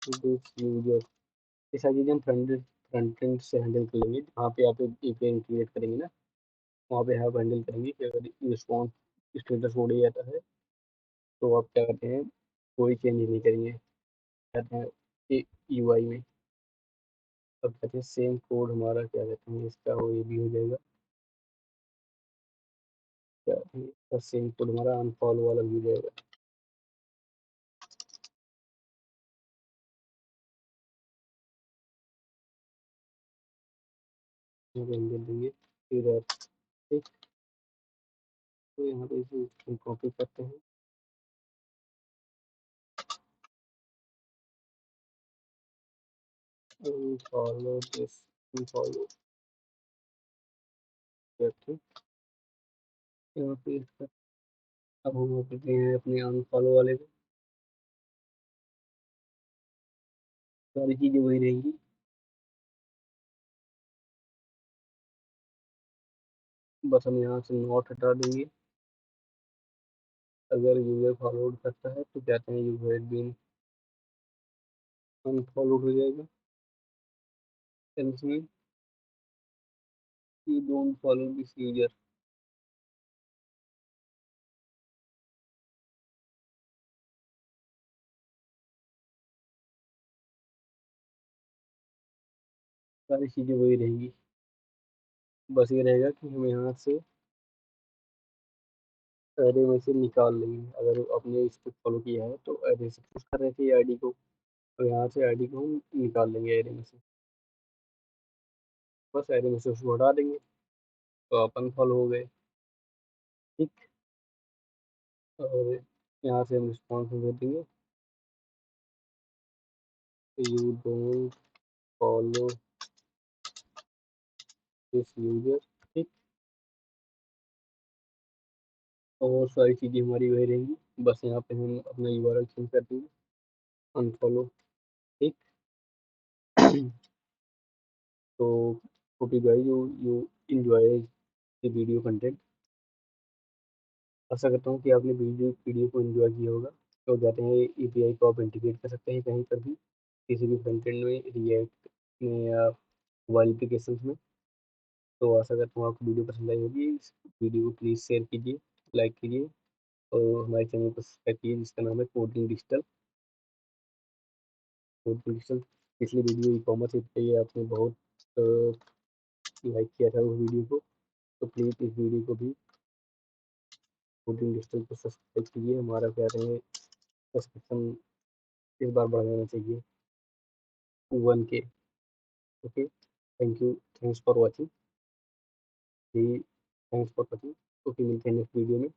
this user, ये सारी चीज़ें हम फ्रंट एंड से हैंडल कर लेंगे। वहाँ पे आप एपीआई क्रिएट करेंगे ना, वहाँ पे आप हैंडल करेंगे कि अगर रिस्पॉन्स स्टेटस हो ही जाता है तो आप क्या करते हैं, कोई चेंज नहीं करेंगे, कहते हैं यूआई में। अब कहते हैं सेम कोड हमारा क्या कहते हैं इसका वो ये भी हो जाएगा, क्या कहते हैं इसका सेम कोड हमारा अनफॉलो वाला भी हो जाएगा। यहाँ पे हम दे देंगे फिर ठीक। तो यहाँ पे इसे कॉपी करते हैं, फॉलो दिस फॉलो, ठीक। यहाँ पे इसका अब हम करते हैं अपने अनफॉलो वाले को, सारी चीज़ें वही रहेंगी, बस हम यहाँ से नॉट हटा देंगे। अगर यूजर फॉरवर्ड करता है तो कहते हैं यू हैड बीन अनफॉलोड हो जाएगा। इसमें you don't follow this user, सारी चीज़ें वही रहेंगी, बस ये रहेगा कि हम यहाँ से एरे में से निकाल लेंगे। अगर आपने इसको फॉलो किया है तो एरे से पुश कर रहे थे आईडी को, तो यहाँ से आईडी को हम निकाल लेंगे एरे में से, बस एरे में से उसको हटा देंगे तो अपन फॉलो हो गए, ठीक। और यहाँ से हम रिस्पॉन्स दे देंगे you don't follow this user, ठीक। और सारी चीज़ें हमारी वही रहेंगी, बस यहाँ पे हम अपना यूआरएल चेंज कर देंगे अनफॉलो, ठीक। तो hope you guys you enjoy the video content. आशा करता हूँ कि आपने वीडियो को एंजॉय किया होगा। तो जाते हैं एपीआई को आप इंटीग्रेट कर सकते हैं कहीं पर भी, किसी भी फ्रंट एंड में, रिएक्ट में या मोबाइल एप्लीकेशन में। तो आशा करता हूँ आपको वीडियो पसंद आई होगी। इस वीडियो को प्लीज़ शेयर कीजिए, लाइक कीजिए और हमारे चैनल को सब्सक्राइब कीजिए जिसका नाम है कोडिंग डिजिटल। कोडिंग डिजिटल पिछली वीडियो ई कॉमर्स पे आपने बहुत लाइक किया था उस वीडियो को, तो प्लीज़ इस वीडियो को भी कोडिंग डिजिटल को सब्सक्राइब कीजिए। हमारा क्या रहे सब्सक्रिप्शन इस बार बढ़ जाना चाहिए 1K। Okay, thank you, thanks for watching, thanks for watching. Okay, मिलते हैं नेक्स्ट वीडियो में,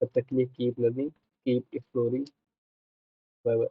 तब तक के लिए keep learning, keep exploring, bye bye.